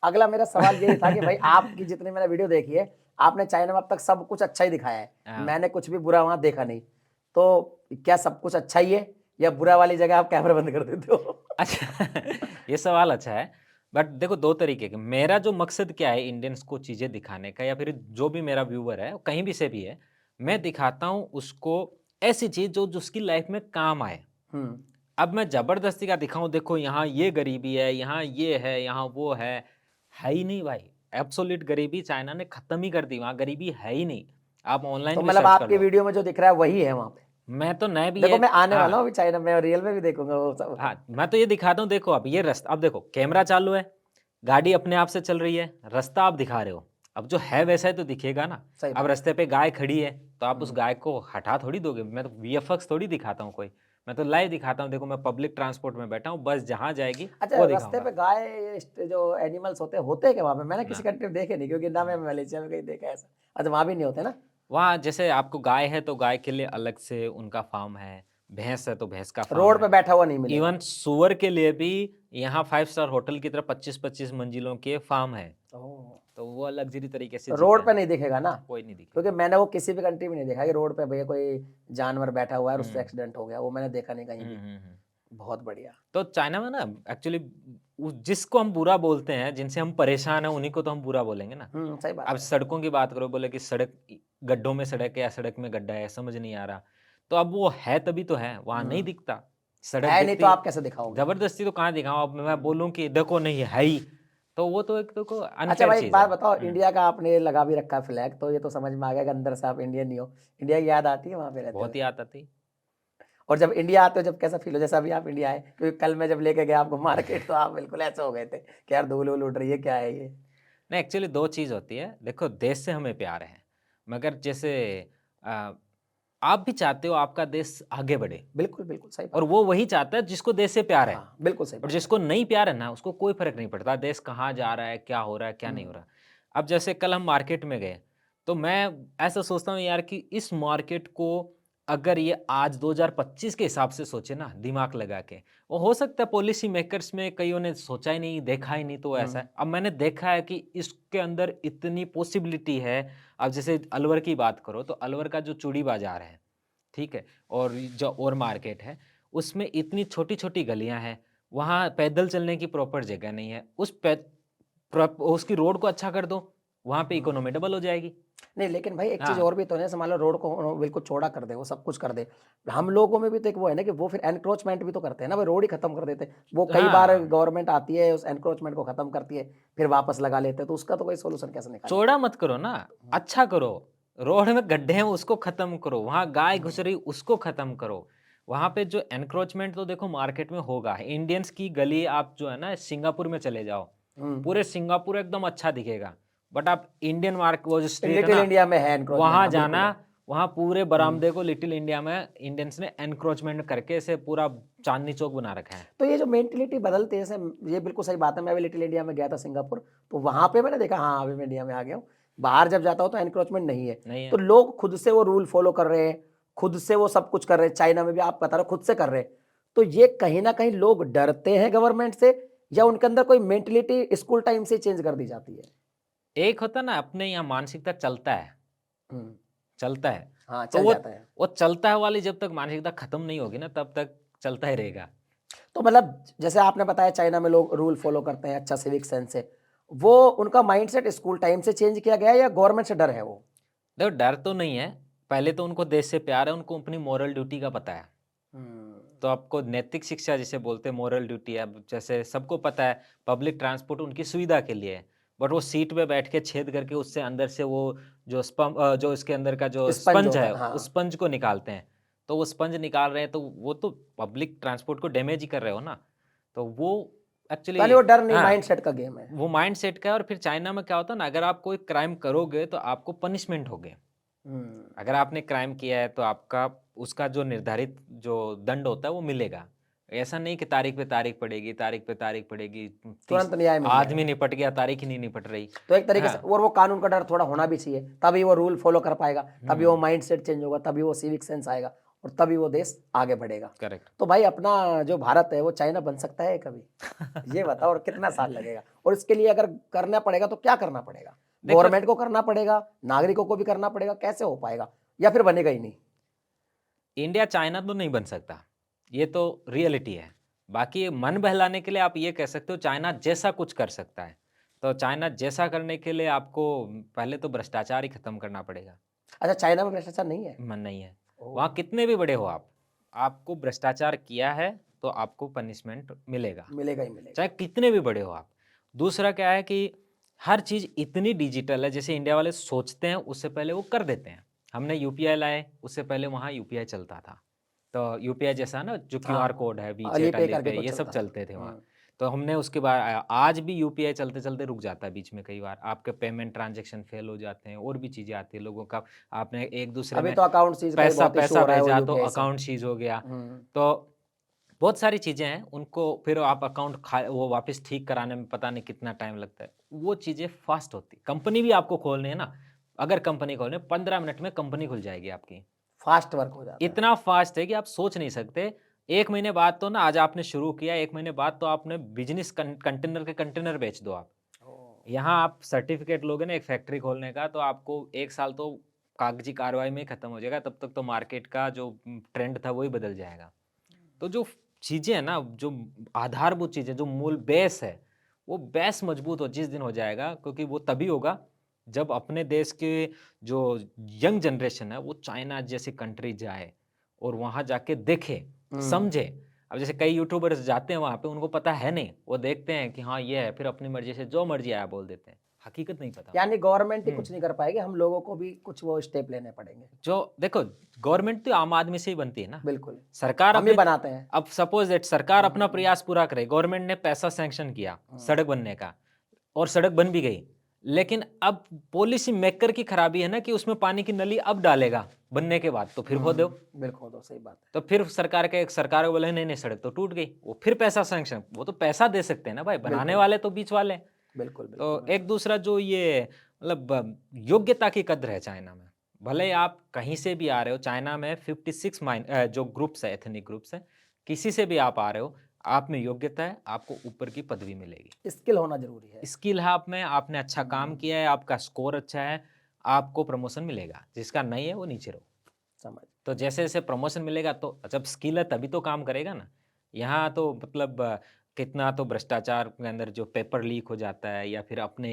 Speaker 2: अगला मेरा सवाल यही था कि भाई आपकी जितनी मैंने वीडियो देखी है, आपने चाइना में अब तक सब कुछ अच्छा ही दिखाया है।
Speaker 1: हाँ।
Speaker 2: मैंने कुछ भी बुरा वहाँ देखा नहीं। तो क्या सब कुछ अच्छा ही है, या बुरा वाली जगह आप कैमरा बंद कर देते हो?
Speaker 1: अच्छा ये सवाल अच्छा है। बट देखो 2 तरीके के, मेरा जो मकसद क्या है इंडियंस को चीज़ें दिखाने का, या फिर जो भी मेरा व्यूअर है, कहीं भी से भी है, मैं दिखाता हूँ उसको ऐसी चीज़ जो जो उसकी लाइफ में काम आए।
Speaker 2: हुँ।
Speaker 1: अब मैं ज़बरदस्ती का दिखाऊँ, देखो यहाँ ये गरीबी है, यहाँ ये है, यहाँ वो है ही नहीं भाई। एब्सोल्यूट गरीबी चाइना ने खत्म ही कर दी, वहाँ गरीबी है ही नहीं। आप
Speaker 2: तो
Speaker 1: ऑनलाइन भी
Speaker 2: मतलब
Speaker 1: सर्च कर
Speaker 2: आपकी
Speaker 1: लो।
Speaker 2: वीडियो में जो दिख रहा है वही है वहाँ पे?
Speaker 1: मैं तो नए भी
Speaker 2: देखो
Speaker 1: है।
Speaker 2: मैं आने वाला
Speaker 1: हाँ।
Speaker 2: हूँ अभी चाइना में, और रियल में भी देखूँगा वो सब।
Speaker 1: हाँ, मैं तो ये दिखाता हूँ, देखो अब ये रास्ता, अब देखो कैमरा चालू है, गाड़ी अपने आप से चल रही है, रास्ता आप दिखा रहे हो। अब जो है वैसा ही तो दिखेगा ना।
Speaker 2: सही
Speaker 1: अब
Speaker 2: बात है।
Speaker 1: रास्ते पे गाय खड़ी है, तो आप उस
Speaker 2: हुँ।
Speaker 1: गाय को हटा थोड़ी दोगे। मैं तो वीएफएक्स थोड़ी दिखाता हूँ कोई। मैं तो लाइव दिखाता हूँ, देखो मैं पब्लिक ट्रांसपोर्ट में बैठा हूँ, बस जहाँ जाएगी
Speaker 2: अच्छा
Speaker 1: वो
Speaker 2: रास्ते
Speaker 1: दिखाऊँगा।
Speaker 2: पे गाय, ये जो एनिमल्स होते हैं क्या वहाँ पे? मैंने किसी
Speaker 1: हाँ,
Speaker 2: कंट्री में देखे नहीं, क्योंकि ना मैं
Speaker 1: हाँ।
Speaker 2: मलेशिया में कहीं देखा है ऐसा। अच्छा वहाँ भी नहीं होते ना?
Speaker 1: वहाँ जैसे आपको गाय है तो गाय के लिए अलग से उनका फ़ार्म है, भैंस है तो भैंस का फ़ार्म
Speaker 2: रोड पे
Speaker 1: है।
Speaker 2: बैठा हुआ नहीं मिलेगा?
Speaker 1: इवन सूअर के लिए भी यहाँ 5 स्टार होटल की तरह 25-25 मंजिलों के फ़ार्म हैं।
Speaker 2: ओह!
Speaker 1: तो वो लग्ज़री तरीके से जीते
Speaker 2: रोड पे
Speaker 1: हैं।
Speaker 2: नहीं दिखेगा ना?
Speaker 1: कोई नहीं
Speaker 2: क्योंकि
Speaker 1: दिखेगा।
Speaker 2: मैंने वो किसी भी कंट्री में नहीं देखा कि रोड पे भैया कोई जानवर बैठा हुआ है और उससे
Speaker 1: हुँ।
Speaker 2: एक्सीडेंट हो गया, वो मैंने देखा नहीं कहीं
Speaker 1: हुँ,
Speaker 2: भी।
Speaker 1: हुँ, हुँ।
Speaker 2: बहुत बढ़िया।
Speaker 1: तो चाइना में ना एक्चुअली जिसको हम बुरा बोलते हैं, जिनसे हम परेशान हैं, उन्हीं को तो हम बुरा बोलेंगे ना।
Speaker 2: सही बात
Speaker 1: अब
Speaker 2: है।
Speaker 1: सड़कों की बात करो, बोले कि सड़क गड्ढों में सड़क है या सड़क में गड्ढा है, समझ नहीं आ रहा। तो अब वो है तभी तो है, वहाँ नहीं
Speaker 2: हुँ,
Speaker 1: दिखता। सड़क
Speaker 2: है नहीं तो
Speaker 1: दिखती,
Speaker 2: आप कैसे दिखाओगे?
Speaker 1: ज़बरदस्ती तो कहाँ दिखाऊँ, अब मैं
Speaker 2: हुँ।
Speaker 1: बोलूँ कि देखो नहीं है ही, तो वो तो एक देखो
Speaker 2: अच्छा
Speaker 1: अनफ़ेयर
Speaker 2: भाई एक
Speaker 1: चीज़ है।
Speaker 2: बात बताओ,
Speaker 1: हुँ,
Speaker 2: इंडिया का आपने लगा भी रखा है फ्लैग, तो ये तो समझ में आ गया कि अंदर से आप इंडियन ही हो। इंडिया की याद आती है वहाँ पे रहते
Speaker 1: बहुत
Speaker 2: हुए?
Speaker 1: याद आती।
Speaker 2: और जब इंडिया आते हो, जब कैसा फ़ील हो? जैसे अभी आप इंडिया आए, क्योंकि कल मैं जब लेके गया आपको मार्केट, तो आप बिल्कुल ऐसे हो गए थे कि यार धूल-वूल उड़ रही है, क्या है ये?
Speaker 1: नहीं एक्चुअली 2 चीज़ होती है। देखो देश से हमें प्यार है, मगर जैसे अ, आप भी चाहते हो आपका देश आगे बढ़े,
Speaker 2: बिल्कुल, बिल्कुल, सही
Speaker 1: और
Speaker 2: बात है।
Speaker 1: वो वही चाहता है जिसको देश से प्यार है।
Speaker 2: हाँ, बिल्कुल सही
Speaker 1: और
Speaker 2: बात है।
Speaker 1: जिसको नहीं प्यार है ना, उसको कोई फ़र्क नहीं पड़ता देश कहाँ जा रहा है, क्या हो रहा है, क्या नहीं हो
Speaker 2: हुँ,
Speaker 1: रहा। अब जैसे कल हम मार्केट में गए, तो मैं ऐसा सोचता हूँ यार कि इस मार्केट को अगर ये आज 2025 के हिसाब से सोचे ना दिमाग लगा के, वो हो सकता है पॉलिसी मेकर्स में कईयों ने सोचा ही नहीं, देखा ही नहीं तो ऐसा है। अब मैंने देखा है कि इसके अंदर इतनी पॉसिबिलिटी है। अब जैसे अलवर की बात करो तो अलवर का जो चूड़ी बाजार है, ठीक है, और जो और मार्केट है, उसमें इतनी छोटी-छोटी गलियाँ हैं, वहाँ पैदल चलने की प्रॉपर जगह नहीं है। उसकी रोड को अच्छा कर दो, वहाँ पे इकोनॉमी डबल हो जाएगी।
Speaker 2: नहीं, लेकिन भाई एक चीज़
Speaker 1: हाँ,
Speaker 2: और भी तो है, जैसे मान लो रोड को बिल्कुल चौड़ा कर दे, वो सब कुछ कर दे। हम लोगों में भी तो एक वो है ना कि वो फिर एनक्रोचमेंट भी तो करते हैं ना, वो रोड ही खत्म कर देते हैं। वो कई बार
Speaker 1: हाँ,
Speaker 2: गवर्नमेंट आती है, उस एनक्रोचमेंट को खत्म करती है, फिर वापस लगा लेते हैं, तो उसका तो कोई सॉल्यूशन कैसे निकालेंगे?
Speaker 1: चौड़ा मत करो ना,
Speaker 2: हुँ,
Speaker 1: अच्छा करो। रोड में गड्ढे हैं उसको खत्म करो, वहाँ गाय घुस
Speaker 2: हुँ,
Speaker 1: रही उसको खत्म करो। वहाँ पे जो एनक्रोचमेंट तो देखो मार्केट में होगा। इंडियंस की गली आप जो है ना सिंगापुर में चले जाओ,
Speaker 2: हुँ।
Speaker 1: पूरे सिंगापुर एकदम अच्छा दिखेगा। बट आप इंडियन मार्क वो जो स्ट्रीट है
Speaker 2: लिटिल
Speaker 1: ना,
Speaker 2: इंडिया में है एनक्रोचमेंट,
Speaker 1: वहाँ
Speaker 2: हाँ, बिल्कुल
Speaker 1: जाना,
Speaker 2: है।
Speaker 1: वहाँ पूरे
Speaker 2: हुँ।
Speaker 1: बरामदे को लिटिल इंडिया में इंडियंस ने एनक्रोचमेंट करके इसे पूरा चांदनी चौक बना रखा है।
Speaker 2: तो ये जो मेंटालिटी बदलती है, जैसे ये बिल्कुल सही बात है। मैं भी लिटिल इंडिया में गया था सिंगापुर, तो वहाँ पे मैंने देखा, हाँ, अभी मैं इंडिया में आ गया हूँ। बाहर जब जाता हूँ तो एनक्रोचमेंट नहीं है।
Speaker 1: नहीं
Speaker 2: तो
Speaker 1: है?
Speaker 2: लोग खुद से वो रूल फॉलो कर रहे हैं, खुद से वो सब कुछ कर रहे हैं। चाइना में भी आप बता रहे हो खुद से कर रहे हैं। तो ये कहीं न कहीं लोग डरते हैं गवर्नमेंट से, या उनके अंदर कोई मेंटालिटी स्कूल टाइम से चेंज कर दी जाती है?
Speaker 1: एक होता है ना अपने यहाँ मानसिकता चलता है,
Speaker 2: हुँ।
Speaker 1: चलता है।
Speaker 2: हाँ,
Speaker 1: तो
Speaker 2: चल जाता है।
Speaker 1: वो चलता है वाली जब तक मानसिकता खत्म नहीं होगी ना तब तक चलता ही रहेगा।
Speaker 2: तो मतलब जैसे आपने बताया चाइना में लोग रूल फॉलो करते हैं, अच्छा सिविक सेंस है। वो उनका माइंडसेट स्कूल टाइम से चेंज किया गया है या गवर्नमेंट से डर है वो?
Speaker 1: देखो डर तो नहीं है, पहले तो उनको देश से प्यार है, उनको अपनी मोरल ड्यूटी का पता है।
Speaker 2: हुँ।
Speaker 1: तो आपको नैतिक शिक्षा जिसे बोलते हैं मोरल ड्यूटी है, अब जैसे सबको पता है पब्लिक ट्रांसपोर्ट उनकी सुविधा के लिए है। बट वो सीट पे बैठ के छेद करके उससे अंदर से वो जो इसके अंदर का जो
Speaker 2: स्पंज
Speaker 1: स्पंज
Speaker 2: होता
Speaker 1: है,
Speaker 2: है,
Speaker 1: उस
Speaker 2: हाँ।
Speaker 1: स्पंज को निकालते हैं। तो वो स्पंज निकाल रहे हैं तो वो तो पब्लिक ट्रांसपोर्ट को डैमेज ही कर रहे हो ना। तो वो
Speaker 2: तो
Speaker 1: एक्चुअली
Speaker 2: यानी वो डर नहीं,
Speaker 1: हाँ,
Speaker 2: माइंडसेट का गेम है।
Speaker 1: वो माइंडसेट का है और फिर चाइना में क्या होता है ना अगर आप कोई क्राइम करोगे तो आपको पनिशमेंट होगे।
Speaker 2: हुँ।
Speaker 1: अगर आपने क्राइम किया है तो आपका उसका जो निर्धारित जो दंड होता है वो मिलेगा। ऐसा नहीं कि तारीख पे तारीख पड़ेगी, 30
Speaker 2: तुरंत न्याय मिल
Speaker 1: आदमी
Speaker 2: जाएगा।
Speaker 1: निपट गया, तारीख ही नहीं निपट रही।
Speaker 2: तो एक तरीके से
Speaker 1: हाँ,
Speaker 2: और वो कानून का डर थोड़ा होना भी चाहिए, तभी वो रूल फॉलो कर पाएगा, तभी वो
Speaker 1: हुँ,
Speaker 2: माइंडसेट चेंज होगा, तभी वो सिविक सेंस आएगा और तभी वो देश आगे बढ़ेगा।
Speaker 1: करेक्ट।
Speaker 2: तो भाई अपना जो भारत है वो चाइना बन सकता है कभी? ये बताओ, और कितना साल लगेगा? और इसके लिए अगर करना पड़ेगा तो क्या करना पड़ेगा?
Speaker 1: देखो
Speaker 2: गवर्नमेंट को करना पड़ेगा, नागरिकों को भी करना पड़ेगा, कैसे हो पाएगा? या फिर बनेगा ही नहीं?
Speaker 1: इंडिया चाइना तो नहीं बन सकता, ये तो रियलिटी है। बाकी मन बहलाने के लिए आप ये कह सकते हो चाइना जैसा कुछ कर सकता है। तो चाइना जैसा करने के लिए आपको पहले तो भ्रष्टाचार ही खत्म करना पड़ेगा।
Speaker 2: अच्छा, चाइना में भ्रष्टाचार नहीं है?
Speaker 1: मन नहीं है।
Speaker 2: ओह!
Speaker 1: वहाँ कितने भी बड़े हो आप, आपको भ्रष्टाचार किया है तो आपको पनिशमेंट मिलेगा,
Speaker 2: मिलेगा ही मिलेगा।
Speaker 1: चाहे कितने भी बड़े हो आप। दूसरा क्या है कि हर चीज़ इतनी डिजिटल है, जैसे इंडिया वाले सोचते हैं उससे पहले वो कर देते हैं। हमने यूपीआई लाए, उससे पहले वहाँ यूपीआई चलता था। तो यूपीआई जैसा ना जो क्यूआर
Speaker 2: हाँ,
Speaker 1: कोड है, वीचेट,
Speaker 2: अलीपे करके
Speaker 1: अलीपे
Speaker 2: कुछ
Speaker 1: ये सब
Speaker 2: चलता था।
Speaker 1: चलते थे वहाँ।
Speaker 2: हुँ।
Speaker 1: तो हमने उसके बाद आज भी यूपीआई चलते-चलते रुक जाता है बीच में कई बार। आपके पेमेंट ट्रांज़ैक्शन फेल हो जाते हैं और भी चीज़ें आती हैं लोगों का। आपने एक-दूसरे
Speaker 2: अभी
Speaker 1: में
Speaker 2: तो अकाउंट सीज का ही
Speaker 1: पैसा
Speaker 2: बहुत इश्यू
Speaker 1: पैसा
Speaker 2: हो रहा है वो
Speaker 1: भेजा तो
Speaker 2: यूपीआई से।
Speaker 1: अकाउंट सीज़ हो गया।
Speaker 2: हुँ।
Speaker 1: तो बहुत सारी चीज़ें हैं, उनको फिर आप अकाउंट वो वापस ठीक कराने में पता नहीं कितना टाइम लगता है। वो चीज़ें फ़ास्ट होती कंपनी भी आपको खोलनी है ना, अगर कंपनी खोलनी है 15 मिनट में कंपनी खुल जाएगी आपकी।
Speaker 2: फास्ट वर्क हो जाता है।
Speaker 1: इतना फ़ास्ट है कि आप सोच नहीं सकते। 1 महीने बाद तो ना आज आपने शुरू किया, 1 महीने बाद तो आपने बिज़नेस कंटेनर के कंटेनर बेच दो आप।
Speaker 2: ओह!
Speaker 1: यहाँ आप सर्टिफ़िकेट लोगे ना एक फैक्ट्री खोलने का तो आपको 1 साल तो कागज़ी कार्रवाई में ही खत्म हो जाएगा, तब तक तो मार्केट का जो ट्रेंड था वही बदल जाएगा। तो जो चीज़ें हैं ना, जो आधारभूत चीज़ें, जो मूल बेस है, वो बेस मजबूत हो जिस दिन हो जाएगा क्योंकि वो तभी होगा जब अपने देश के जो यंग जनरेशन है, वो चाइना जैसी कंट्री जाए और वहाँ जाके देखे,
Speaker 2: हुँ।
Speaker 1: समझे। अब जैसे कई यूट्यूबर्स जाते हैं वहाँ पे, उनको पता है नहीं, वो देखते हैं कि हाँ, ये है, फिर अपनी मर्ज़ी से जो मर्ज़ी आया बोल देते हैं। हकीकत नहीं पता
Speaker 2: यानी
Speaker 1: उनको।
Speaker 2: गवर्नमेंट ही
Speaker 1: हुँ।
Speaker 2: कुछ नहीं कर पाएगी, हम लोगों को भी कुछ वो स्टेप लेने पड़ेंगे।
Speaker 1: जो देखो गवर्नमेंट तो आम आदमी से ही बनती है ना।
Speaker 2: बिल्कुल,
Speaker 1: सरकार
Speaker 2: हम ही
Speaker 1: अपने
Speaker 2: बनाते हैं।
Speaker 1: अब सपोज़ दैट सरकार अपना
Speaker 2: हुँ,
Speaker 1: प्रयास पूरा करे, गवर्नमेंट ने पैसा सैंक्शन किया
Speaker 2: हुँ,
Speaker 1: सड़क बनने का और सड़क बन भी गई। लेकिन अब पॉलिसी मेकर की खराबी है ना कि उसमें पानी की नली अब डालेगा बनने के बाद, तो फिर खो दो।
Speaker 2: बिल्कुल, तो सही बात है।
Speaker 1: तो फिर सरकार को बोले नहीं, नहीं सड़क तो टूट गई। वो फिर पैसा सैंक्शन वो तो पैसा दे सकते हैं ना भाई, बनाने
Speaker 2: बिल्कुल,
Speaker 1: वाले तो बीच वाले हैं।
Speaker 2: बिल्कुल
Speaker 1: तो
Speaker 2: बिल्कुल
Speaker 1: एक दूसरा जो ये मतलब योग्यता की कद्र है चाइना में। भले ही आप कहीं से भी आ रहे हो, चाइना में 56 जो ग्रुप्स है, एथनिक ग्रुप्स हैं, किसी से भी आप आ रहे हो, आप में योग्यता है, आपको ऊपर की पदवी मिलेगी।
Speaker 2: स्किल होना जरूरी है।
Speaker 1: स्किल है आप में, आपने अच्छा काम किया है, आपका स्कोर अच्छा है, आपको प्रमोशन मिलेगा। जिसका नहीं है वो नीचे रहो।
Speaker 2: समझ।
Speaker 1: तो जैसे-जैसे प्रमोशन मिलेगा तो जब स्किल है तभी तो काम करेगा ना। यहाँ तो मतलब कितना तो भ्रष्टाचार के अंदर जो पेपर लीक हो जाता है या फिर अपने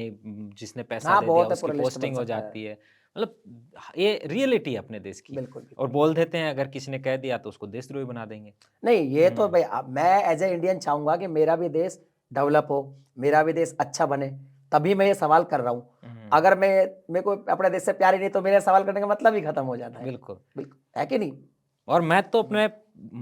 Speaker 1: जिसने पैसा
Speaker 2: हाँ,
Speaker 1: दे दिया
Speaker 2: बहुत है,
Speaker 1: उसकी
Speaker 2: पूरा लिस्ट बन
Speaker 1: पोस्टिंग हो
Speaker 2: सकता है।
Speaker 1: जाती है। मतलब ये रियलिटी है अपने देश की।
Speaker 2: बिल्कुल
Speaker 1: और
Speaker 2: बिल्कुल।
Speaker 1: बोल देते हैं अगर किसी ने कह दिया तो उसको देशद्रोही बना देंगे।
Speaker 2: नहीं, ये तो
Speaker 1: हुँ,
Speaker 2: भाई मैं एज ए इंडियन चाहूंगा कि मेरा भी देश डेवलप हो, मेरा भी देश अच्छा बने, तभी मैं ये सवाल कर रहा हूँ।
Speaker 1: हुँ,
Speaker 2: अगर मेरे को अपने देश से प्यार ही नहीं तो मेरे सवाल करने का मतलब ही खत्म हो जाता है।
Speaker 1: बिल्कुल।
Speaker 2: बिल्कुल, है कि नहीं?
Speaker 1: और मैं तो अपने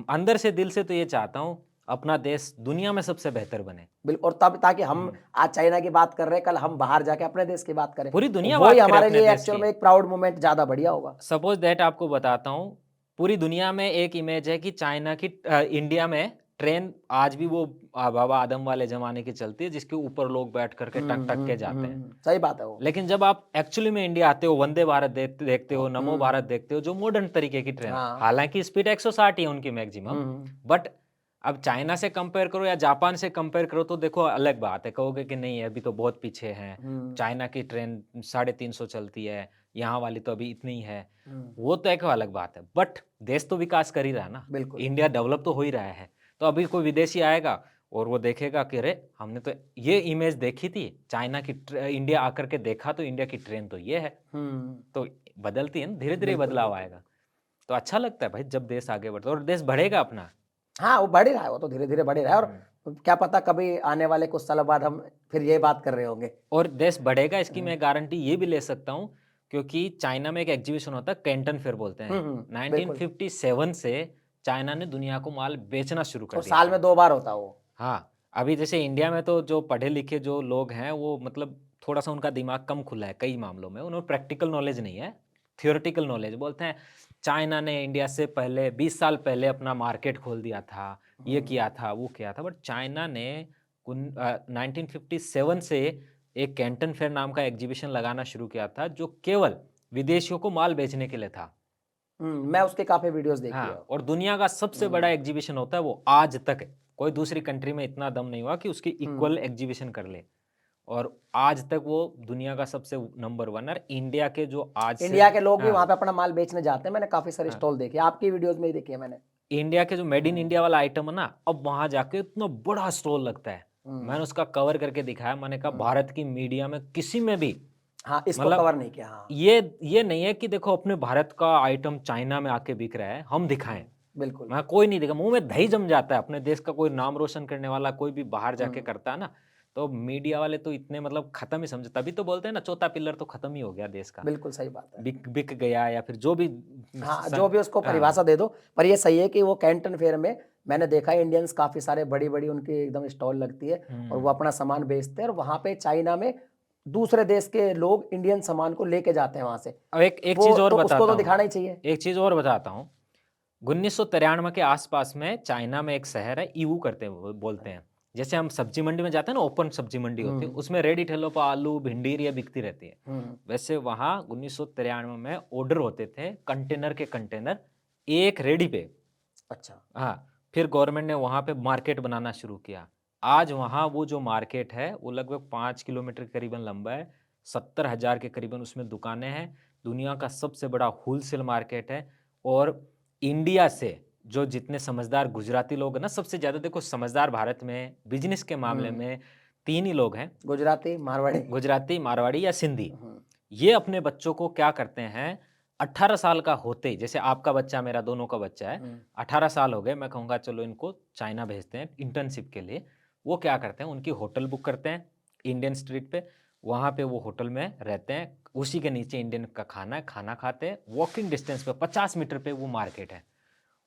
Speaker 1: अंदर से दिल से तो ये चाहता हूँ, अपना देश दुनिया में सबसे बेहतर बने।
Speaker 2: बिल्कुल। और तब ताकि हम
Speaker 1: हुँ,
Speaker 2: आज चाइना की बात कर रहे हैं, कल हम बाहर जाके अपने देश की बात करें,
Speaker 1: पूरी दुनिया
Speaker 2: वो ही
Speaker 1: बात करे
Speaker 2: हमारे
Speaker 1: अपने
Speaker 2: लिए
Speaker 1: देश
Speaker 2: एक्चुअल
Speaker 1: की।
Speaker 2: में एक प्राउड मोमेंट ज्यादा बढ़िया होगा।
Speaker 1: सपोज दैट आपको बताता हूँ, पूरी दुनिया में एक इमेज है कि चाइना की इंडिया में ट्रेन आज भी वो बाबा आदम वाले ज़माने की चलती है, जिसके ऊपर लोग बैठ कर के टक-टक के जाते हैं।
Speaker 2: सही बात है वो।
Speaker 1: लेकिन जब आप एक्चुअली में इंडिया आते हो, वंदे भारत देखते हो, नमो भारत
Speaker 2: हम्म।
Speaker 1: देखते हो, जो मॉडर्न तरीके की ट्रेन है।
Speaker 2: हाँ।
Speaker 1: हालाँकि स्पीड 160 ही है उनकी मैक्सिमम,
Speaker 2: हम्म।
Speaker 1: बट अब चाइना से कंपेयर करो या जापान से कंपेयर करो तो देखो अलग बात है। कहोगे कि नहीं अभी तो बहुत पीछे हैं,
Speaker 2: हम्म।
Speaker 1: चाइना की ट्रेन 350 चलती है, यहाँ वाली तो अभी इतनी ही है।
Speaker 2: हम्म।
Speaker 1: वो तो एक अलग बात है, बट देश तो विकास कर ही रहा है ना।
Speaker 2: बिल्कुल।
Speaker 1: इंडिया डेवलप तो हो ही रहा है। तो अभी कोई विदेशी आएगा और वो देखेगा कि अरे हमने तो ये इमेज देखी थी चाइना की इंडिया आकर के देखा तो इंडिया की ट्रेन तो ये है।
Speaker 2: हम्म।
Speaker 1: तो बदलती है ना, धीरे-धीरे
Speaker 2: बिल्कुल
Speaker 1: बदलाव
Speaker 2: बिल्कुल।
Speaker 1: आएगा। तो अच्छा लगता है भाई जब देश आगे बढ़ता है और देश बढ़ेगा अपना।
Speaker 2: हाँ, वो बढ़ ही रहा है, वो तो धीरे धीरे बढ़ ही रहा है। और क्या पता कभी आने वाले कुछ सालों बाद हम फिर ये बात कर रहे होंगे।
Speaker 1: और देश बढ़ेगा इसकी मैं गारंटी ये भी ले सकता हूँ क्योंकि चाइना में एक एग्जीबिशन होता है कैंटन फेयर बोलते हैं।
Speaker 2: बिल्कुल।
Speaker 1: 1957 से चाइना ने दुनिया को माल बेचना शुरू कर
Speaker 2: और
Speaker 1: दिया
Speaker 2: साल
Speaker 1: था।
Speaker 2: में 2 बार होता है वो।
Speaker 1: हाँ, अभी जैसे इंडिया में तो जो पढ़े लिखे जो लोग हैं वो मतलब थोड़ा-सा उनका दिमाग कम खुला है कई मामलों में, उन्हें प्रैक्टिकल नॉलेज नहीं है, थ्योरेटिकल नॉलेज। बोलते हैं चाइना ने इंडिया से पहले 20 साल पहले अपना मार्केट खोल दिया था, ये किया था, वो किया था। बट चाइना ने 1957 से एक कैंटन फेयर नाम का एग्जीबिशन लगाना शुरू किया था, जो केवल विदेशियों को माल बेचने के लिए था।
Speaker 2: मैं उसके काफी वीडियोस देखी है।
Speaker 1: हाँ, और दुनिया का सबसे बड़ा एग्जीबिशन होता है वो आज तक है। कोई दूसरी कंट्री में इतना दम नहीं हुआ कि उसकी इक्वल एग्जीबिशन कर ले। और आज तक वो दुनिया का सबसे नंबर 1 और इंडिया के जो आज से
Speaker 2: इंडिया के लोग भी
Speaker 1: हाँ,
Speaker 2: वहां पे अपना माल बेचने जाते हैं, मैंने काफी सारे
Speaker 1: हाँ,
Speaker 2: स्टॉल देखे, आपकी वीडियोस में ही देखी है मैंने।
Speaker 1: इंडिया के जो मेड इन इंडिया वाला आइटम है ना, अब वहां जाके इतना बड़ा स्टॉल लगता है। मैंने उसका कवर करके दिखाया, मैंने कहा भारत की मीडिया में किसी में भी
Speaker 2: हाँ, इसको
Speaker 1: मतलब
Speaker 2: कवर नहीं किया। हाँ,
Speaker 1: ये नहीं है कि देखो अपने भारत का आइटम चाइना में आके बिक रहा है, हम दिखाएं।
Speaker 2: बिल्कुल।
Speaker 1: मैं कोई नहीं देखा, मुँह में दही जम जाता है। अपने देश का कोई नाम रोशन करने वाला कोई भी बाहर जाके करता है ना, तो मीडिया वाले तो इतने मतलब खत्म ही समझे। तभी तो बोलते हैं ना चौथा पिलर तो खत्म ही हो गया देश का।
Speaker 2: बिल्कुल सही बात है।
Speaker 1: बिक बिक गया या फिर जो भी
Speaker 2: हाँ,
Speaker 1: सन
Speaker 2: जो भी उसको
Speaker 1: हाँ,
Speaker 2: परिभाषा दे दो, पर ये सही है कि वो कैंटन फेयर में मैंने देखा है इंडियंस काफी सारे बड़ी-बड़ी उनकी एकदम स्टॉल लगती है और वो अपना सामान बेचते हैं और वहाँ पे चाइना में दूसरे देश के लोग इंडियन सामान को लेके जाते हैं वहाँ से।
Speaker 1: अब एक
Speaker 2: वो
Speaker 1: चीज़ और
Speaker 2: तो उसको
Speaker 1: बताता
Speaker 2: तो
Speaker 1: हूँ।
Speaker 2: दिखाना ही चाहिए।
Speaker 1: एक चीज़ और बताता हूँ। 1993 के आसपास में चाइना में एक शहर है, ईवू करते हैं वो बोलते हैं। जैसे हम सब्जी मंडी में जाते हैं ना, ओपन सब्जी मंडी होती है, उसमें रेडी ठेलों पर आलू, भिंडी ये बिकती रहती है। वैसे वहाँ 1993 में ऑर्डर होते थे कंटेनर के कंटेनर, एक रेडी पे।
Speaker 2: अच्छा।
Speaker 1: हाँ, फिर गवर्नमेंट ने वहाँ पे मार्केट बनाना शुरू किया। आज वहाँ वो जो मार्केट है, वो लगभग 5 किलोमीटर के करीबन लंबा है। 70,000 के करीबन उसमें दुकानें हैं। दुनिया का सबसे बड़ा होलसेल मार्केट है और इंडिया से जो जितने समझदार गुजराती लोग हैं ना, सबसे ज़्यादा देखो समझदार भारत में बिज़नेस के मामले में 3 ही लोग हैं,
Speaker 2: गुजराती, मारवाड़ी।
Speaker 1: गुजराती, मारवाड़ी या सिंधी।
Speaker 2: हम्म।
Speaker 1: ये अपने बच्चों को क्या करते हैं, 18 साल का होते ही जैसे आपका बच्चा मेरा दोनों का बच्चा है, 18 साल हो गए, मैं कहूँगा चलो इनको चाइना भेजते हैं इंटर्नशिप के लिए। वो क्या करते हैं, उनकी होटल बुक करते हैं इंडियन स्ट्रीट पे, वहाँ पे वो होटल में रहते हैं, उसी के नीचे इंडियन का खाना है, खाना खाते हैं, वॉकिंग डिस्टेंस पे 50 मीटर पे वो मार्केट है।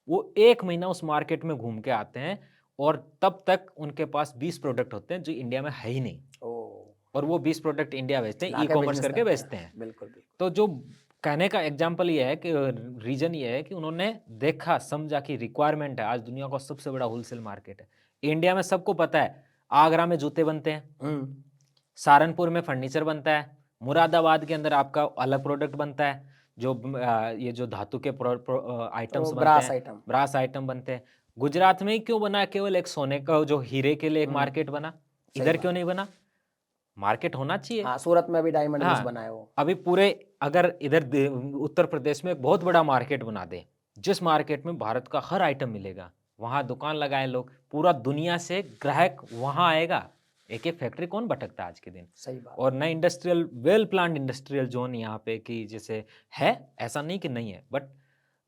Speaker 1: वो 1 महीना उस मार्केट में घूम के आते हैं और तब तक उनके पास 20 प्रोडक्ट होते हैं जो इंडिया में है ही नहीं।
Speaker 2: ओह!
Speaker 1: और वो 20 प्रोडक्ट इंडिया भेजते हैं,
Speaker 2: लाके
Speaker 1: ई-कॉमर्स
Speaker 2: बिज़नेस
Speaker 1: करके
Speaker 2: करते हैं।
Speaker 1: बेचते हैं।
Speaker 2: बिल्कुल, बिल्कुल।
Speaker 1: तो जो कहने का एग्जाम्पल ये है कि रीज़न ये है कि उन्होंने देखा, समझा कि रिक्वायरमेंट है, आज दुनिया का सबसे बड़ा होलसेल मार्केट है। इंडिया में सबको पता है, आगरा में जूते बनते हैं, सहारनपुर में फर्नीचर बनता है, मुरादाबाद के अंदर आपका अलग प्रोडक्ट बनता है, जो ये जो धातु के आइटम्स
Speaker 2: तो
Speaker 1: बनते
Speaker 2: ब्रास
Speaker 1: हैं,
Speaker 2: आइटम
Speaker 1: ब्रास आइटम बनते हैं। गुजरात में ही क्यों बना केवल एक सोने का जो हीरे के लिए एक
Speaker 2: हम्म,
Speaker 1: मार्केट बना,
Speaker 2: सही
Speaker 1: इधर
Speaker 2: बात
Speaker 1: क्यों नहीं बना? मार्केट होना चाहिए।
Speaker 2: हाँ सूरत में भी डायमंड मिल्स
Speaker 1: हाँ,
Speaker 2: बना है वो
Speaker 1: अभी पूरे अगर इधर उत्तर प्रदेश में एक बहुत बड़ा मार्केट बना दे, जिस मार्केट में भारत का हर आइटम मिलेगा, वहाँ दुकान लगाए लोग, पूरा दुनिया से ग्राहक वहाँ आएगा। एक-एक फैक्ट्री कौन भटकता है आज के दिन?
Speaker 2: सही बात
Speaker 1: और नए industrial well planned industrial zone यहाँ पे कि जैसे है, ऐसा नहीं कि नहीं है, बट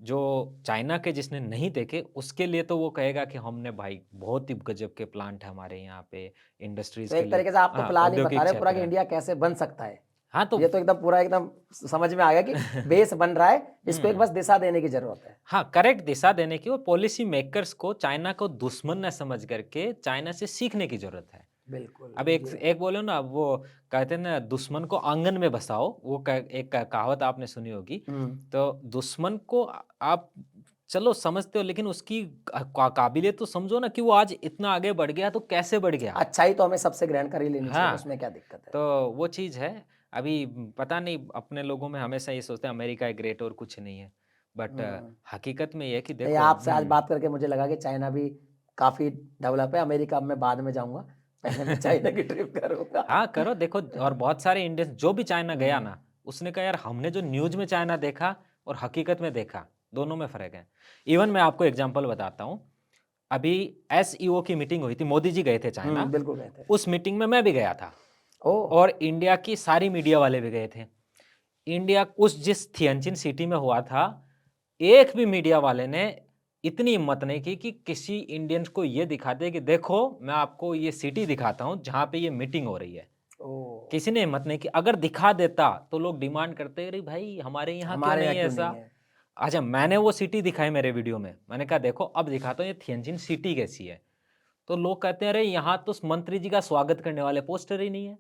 Speaker 1: जो चाइना के जिसने नहीं देखे, उसके लिए तो वो कहेगा कि हमने भाई बहुत ही गज़ब के प्लांट है हमारे यहाँ पे, इंडस्ट्रीज़
Speaker 2: तो
Speaker 1: के
Speaker 2: एक
Speaker 1: लिए।
Speaker 2: तरीके से आप तो
Speaker 1: हाँ,
Speaker 2: प्लान ही बता
Speaker 1: औद्योगिक
Speaker 2: रहे हो पूरा
Speaker 1: क्षेत्र
Speaker 2: कि
Speaker 1: है।
Speaker 2: इंडिया कैसे बन सकता है।
Speaker 1: हाँ, तो
Speaker 2: ये तो एकदम पूरा एकदम समझ में आ गया कि बेस बन रहा है, इसको एक
Speaker 1: हुँ।
Speaker 2: बस दिशा देने की जरूरत है।
Speaker 1: हाँ, करेक्ट दिशा देने की और पॉलिसी मेकर्स को चाइना को दुश्मन न समझ करके चाइना से सीखने की ज़रूरत है।
Speaker 2: बिल्कुल
Speaker 1: अब एक
Speaker 2: ये
Speaker 1: एक बोलो ना वो कहते हैं ना दुश्मन को आँगन में बसाओ, वो एक कहावत आपने सुनी होगी। तो दुश्मन को आप चलो समझते हो लेकिन उसकी काबिलियत तो समझो ना कि वो आज इतना आगे बढ़ गया तो कैसे बढ़ गया?
Speaker 2: अच्छाई तो हमें सबसे ग्रहण कर ही लेनी चाहिए,
Speaker 1: हाँ,
Speaker 2: उसमें क्या दिक्कत है।
Speaker 1: तो वो चीज़ है। अभी पता नहीं अपने लोगों में हमेशा ये सोचते हैं अमेरिका है ग्रेट और कुछ नहीं है। बट
Speaker 2: हम्म,
Speaker 1: हकीकत में ये है कि
Speaker 2: नहीं
Speaker 1: देखो
Speaker 2: आपसे आज बात करके मुझे लगा कि चाइना भी काफी डेवलप है। अमेरिका अब मैं बाद में जाऊंगा, पहले मैं चाइना की ट्रिप करूंगा।
Speaker 1: हाँ, करो देखो और बहुत सारे इंडियंस जो भी चाइना गया
Speaker 2: हम्म,
Speaker 1: ना, उसने कहा यार हमने जो न्यूज़ में चाइना देखा और हकीकत में देखा, दोनों में फ़र्क है। इवन मैं आपको एग्ज़ाम्पल बताता हूँ, अभी एसईओ की मीटिंग हुई थी, मोदी जी गए थे चाइना,
Speaker 2: बिल्कुल गए थे।
Speaker 1: उस मीटिंग में मैं भी गया था
Speaker 2: ओ
Speaker 1: और इंडिया की सारी मीडिया वाले भी गए थे। इंडिया उस जिस थिएंजिन सिटी में हुआ था, एक भी मीडिया वाले ने इतनी हिम्मत नहीं की कि किसी इंडियंस को ये दिखा दे कि देखो मैं आपको ये सिटी दिखाता हूँ जहाँ पे ये मीटिंग हो रही है।
Speaker 2: ओ
Speaker 1: किसी ने हिम्मत नहीं की। अगर दिखा देता तो लोग डिमांड करते अरे भाई हमारे यहाँ क्यों
Speaker 2: हमारे
Speaker 1: नहीं
Speaker 2: यहाँ
Speaker 1: है
Speaker 2: क्यों
Speaker 1: ऐसा?
Speaker 2: नहीं है।
Speaker 1: अच्छा मैंने वो सिटी दिखाई मेरे वीडियो में। मैंने कहा देखो अब दिखाता हूँ ये थिएंजिन सिटी कैसी है। तो लोग कहते हैं अरे यहाँ तो मंत्री जी का स्वागत करने वाले पोस्टर ही नहीं है।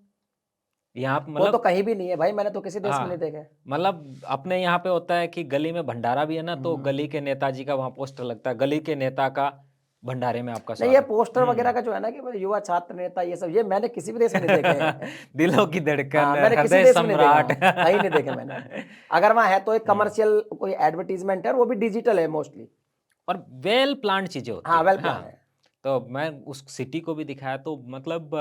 Speaker 1: यहाँ पे
Speaker 2: वो तो
Speaker 1: मतलब
Speaker 2: कहीं भी नहीं है भाई, मैंने तो किसी देश में नहीं
Speaker 1: हाँ,
Speaker 2: देखा।
Speaker 1: मतलब अपने यहाँ पे होता है कि गली में भंडारा भी है ना तो गली के नेताजी का वहाँ पोस्टर लगता है। गली के नेता का भंडारे में आपका
Speaker 2: नहीं ये
Speaker 1: स्वागत।
Speaker 2: पोस्टर वगैरह का जो है ना कि युवा छात्र नेता ये सब, ये मैंने किसी भी देश में नहीं देखे हैं।
Speaker 1: दिलों की धड़कन,
Speaker 2: हाँ मैंने किसी
Speaker 1: हृदय
Speaker 2: देश में नहीं देखा
Speaker 1: सम्राट।
Speaker 2: हूँ, कहीं नहीं देखे मैंने। अगर वहाँ है तो एक कमर्शियल कोई एडवर्टीजमेंट है और वो भी डिजिटल है मोस्टली।
Speaker 1: और वेल प्लान्ड चीजें होती
Speaker 2: हाँ
Speaker 1: है।
Speaker 2: वेल
Speaker 1: हाँ,
Speaker 2: प्लान है।
Speaker 1: तो मैं उस सिटी को भी दिखाया तो मतलब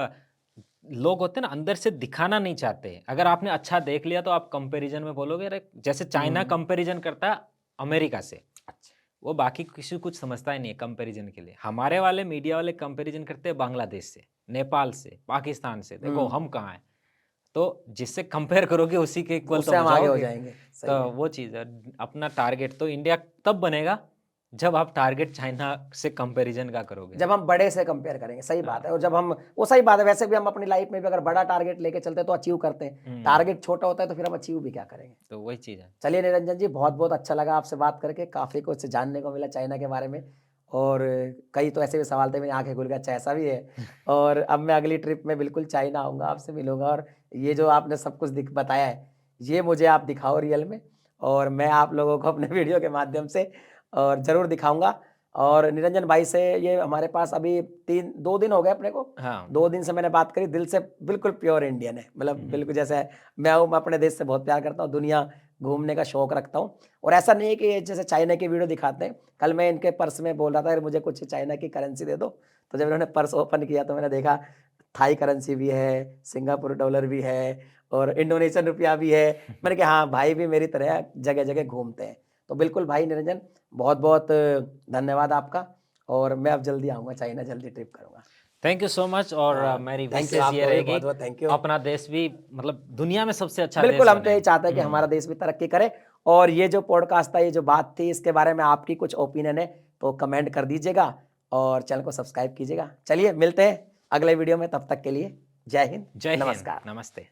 Speaker 1: लोग होते हैं ना अंदर से दिखाना नहीं चाहते। अगर आपने अच्छा देख लिया तो आप कंपैरिजन में बोलोगे अरे जैसे चाइना कंपैरिजन करता है अमेरिका से,
Speaker 2: अच्छा
Speaker 1: वो बाकी किसी को कुछ समझता ही नहीं है कंपैरिजन के लिए। हमारे वाले मीडिया वाले कंपैरिजन करते हैं बांग्लादेश से, नेपाल से, पाकिस्तान से, देखो हम कहाँ हैं। तो जिससे कंपेयर करोगे उसी के इक्वल तो
Speaker 2: उससे
Speaker 1: हो
Speaker 2: हम आगे हो
Speaker 1: जाओगे।
Speaker 2: जाएंगे। सही
Speaker 1: तो
Speaker 2: है।
Speaker 1: वो चीज़ है। अपना टारगेट तो इंडिया तब बनेगा जब आप टारगेट चाइना से कंपैरिजन का करोगे।
Speaker 2: जब हम बड़े से कंपेयर करेंगे, सही बात
Speaker 1: हाँ।
Speaker 2: है। और जब हम वो सही बात है, वैसे भी हम अपनी लाइफ में भी अगर बड़ा टारगेट लेके चलते हैं तो अचीव करते हैं। टारगेट छोटा होता है तो फिर हम अचीव भी क्या करेंगे।
Speaker 1: तो वही चीज़ है।
Speaker 2: चलिए निरंजन जी, बहुत बहुत अच्छा लगा आपसे बात करके, काफ़ी कुछ जानने को मिला चाइना के बारे में। और कई तो ऐसे भी सवाल थे मेरी आंखें खुल गई, अच्छा ऐसा भी है। और अब मैं अगली ट्रिप में बिल्कुल चाइना आऊँगा, आपसे मिलूंगा। और ये जो आपने सब कुछ बताया है ये मुझे आप दिखाओ रियल में, और मैं आप लोगों को अपने वीडियो के माध्यम से और ज़रूर दिखाऊंगा। और निरंजन भाई से ये हमारे पास अभी 2 दिन हो गए अपने को।
Speaker 1: हाँ।
Speaker 2: 2 दिन से मैंने बात करी, दिल से बिल्कुल प्योर इंडियन है, मतलब बिल्कुल जैसे मैं हूँ, मैं अपने देश से बहुत प्यार करता हूँ, दुनिया घूमने का शौक रखता हूँ। और ऐसा नहीं है कि जैसे चाइना की वीडियो दिखाते हैं। कल मैं इनके पर्स में बोल रहा था यार मुझे कुछ चाइना की करेंसी दे दो, तो जब इन्होंने पर्स ओपन किया तो मैंने देखा थाई करेंसी भी है, सिंगापुर डॉलर भी है और इंडोनेशियन रुपया भी है। मैंने कहा हाँ भाई भी मेरी तरह जगह जगह घूमते हैं। तो बिल्कुल भाई निरंजन, बहुत बहुत धन्यवाद आपका। और मैं अब जल्दी आऊँगा चाइना, जल्दी ट्रिप करूँगा।
Speaker 1: Thank you so much. और मेरी
Speaker 2: थैंक यू,
Speaker 1: विशेष ये
Speaker 2: आपको भी
Speaker 1: रहेगी
Speaker 2: बहुत बहुत थैंक यू।
Speaker 1: अपना देश भी मतलब दुनिया में सबसे अच्छा
Speaker 2: बिल्कुल
Speaker 1: देश
Speaker 2: हम तो
Speaker 1: बने।
Speaker 2: यही चाहते हैं कि हमारा देश भी तरक्की करे। और ये जो पॉडकास्ट था, ये जो बात थी, इसके बारे में आपकी कुछ ओपिनियन है तो कमेंट कर दीजिएगा और चैनल को सब्सक्राइब कीजिएगा। चलिए मिलते हैं अगले वीडियो में, तब तक के लिए जय हिंद,
Speaker 1: जय हिंद,
Speaker 2: नमस्कार।
Speaker 1: नमस्ते।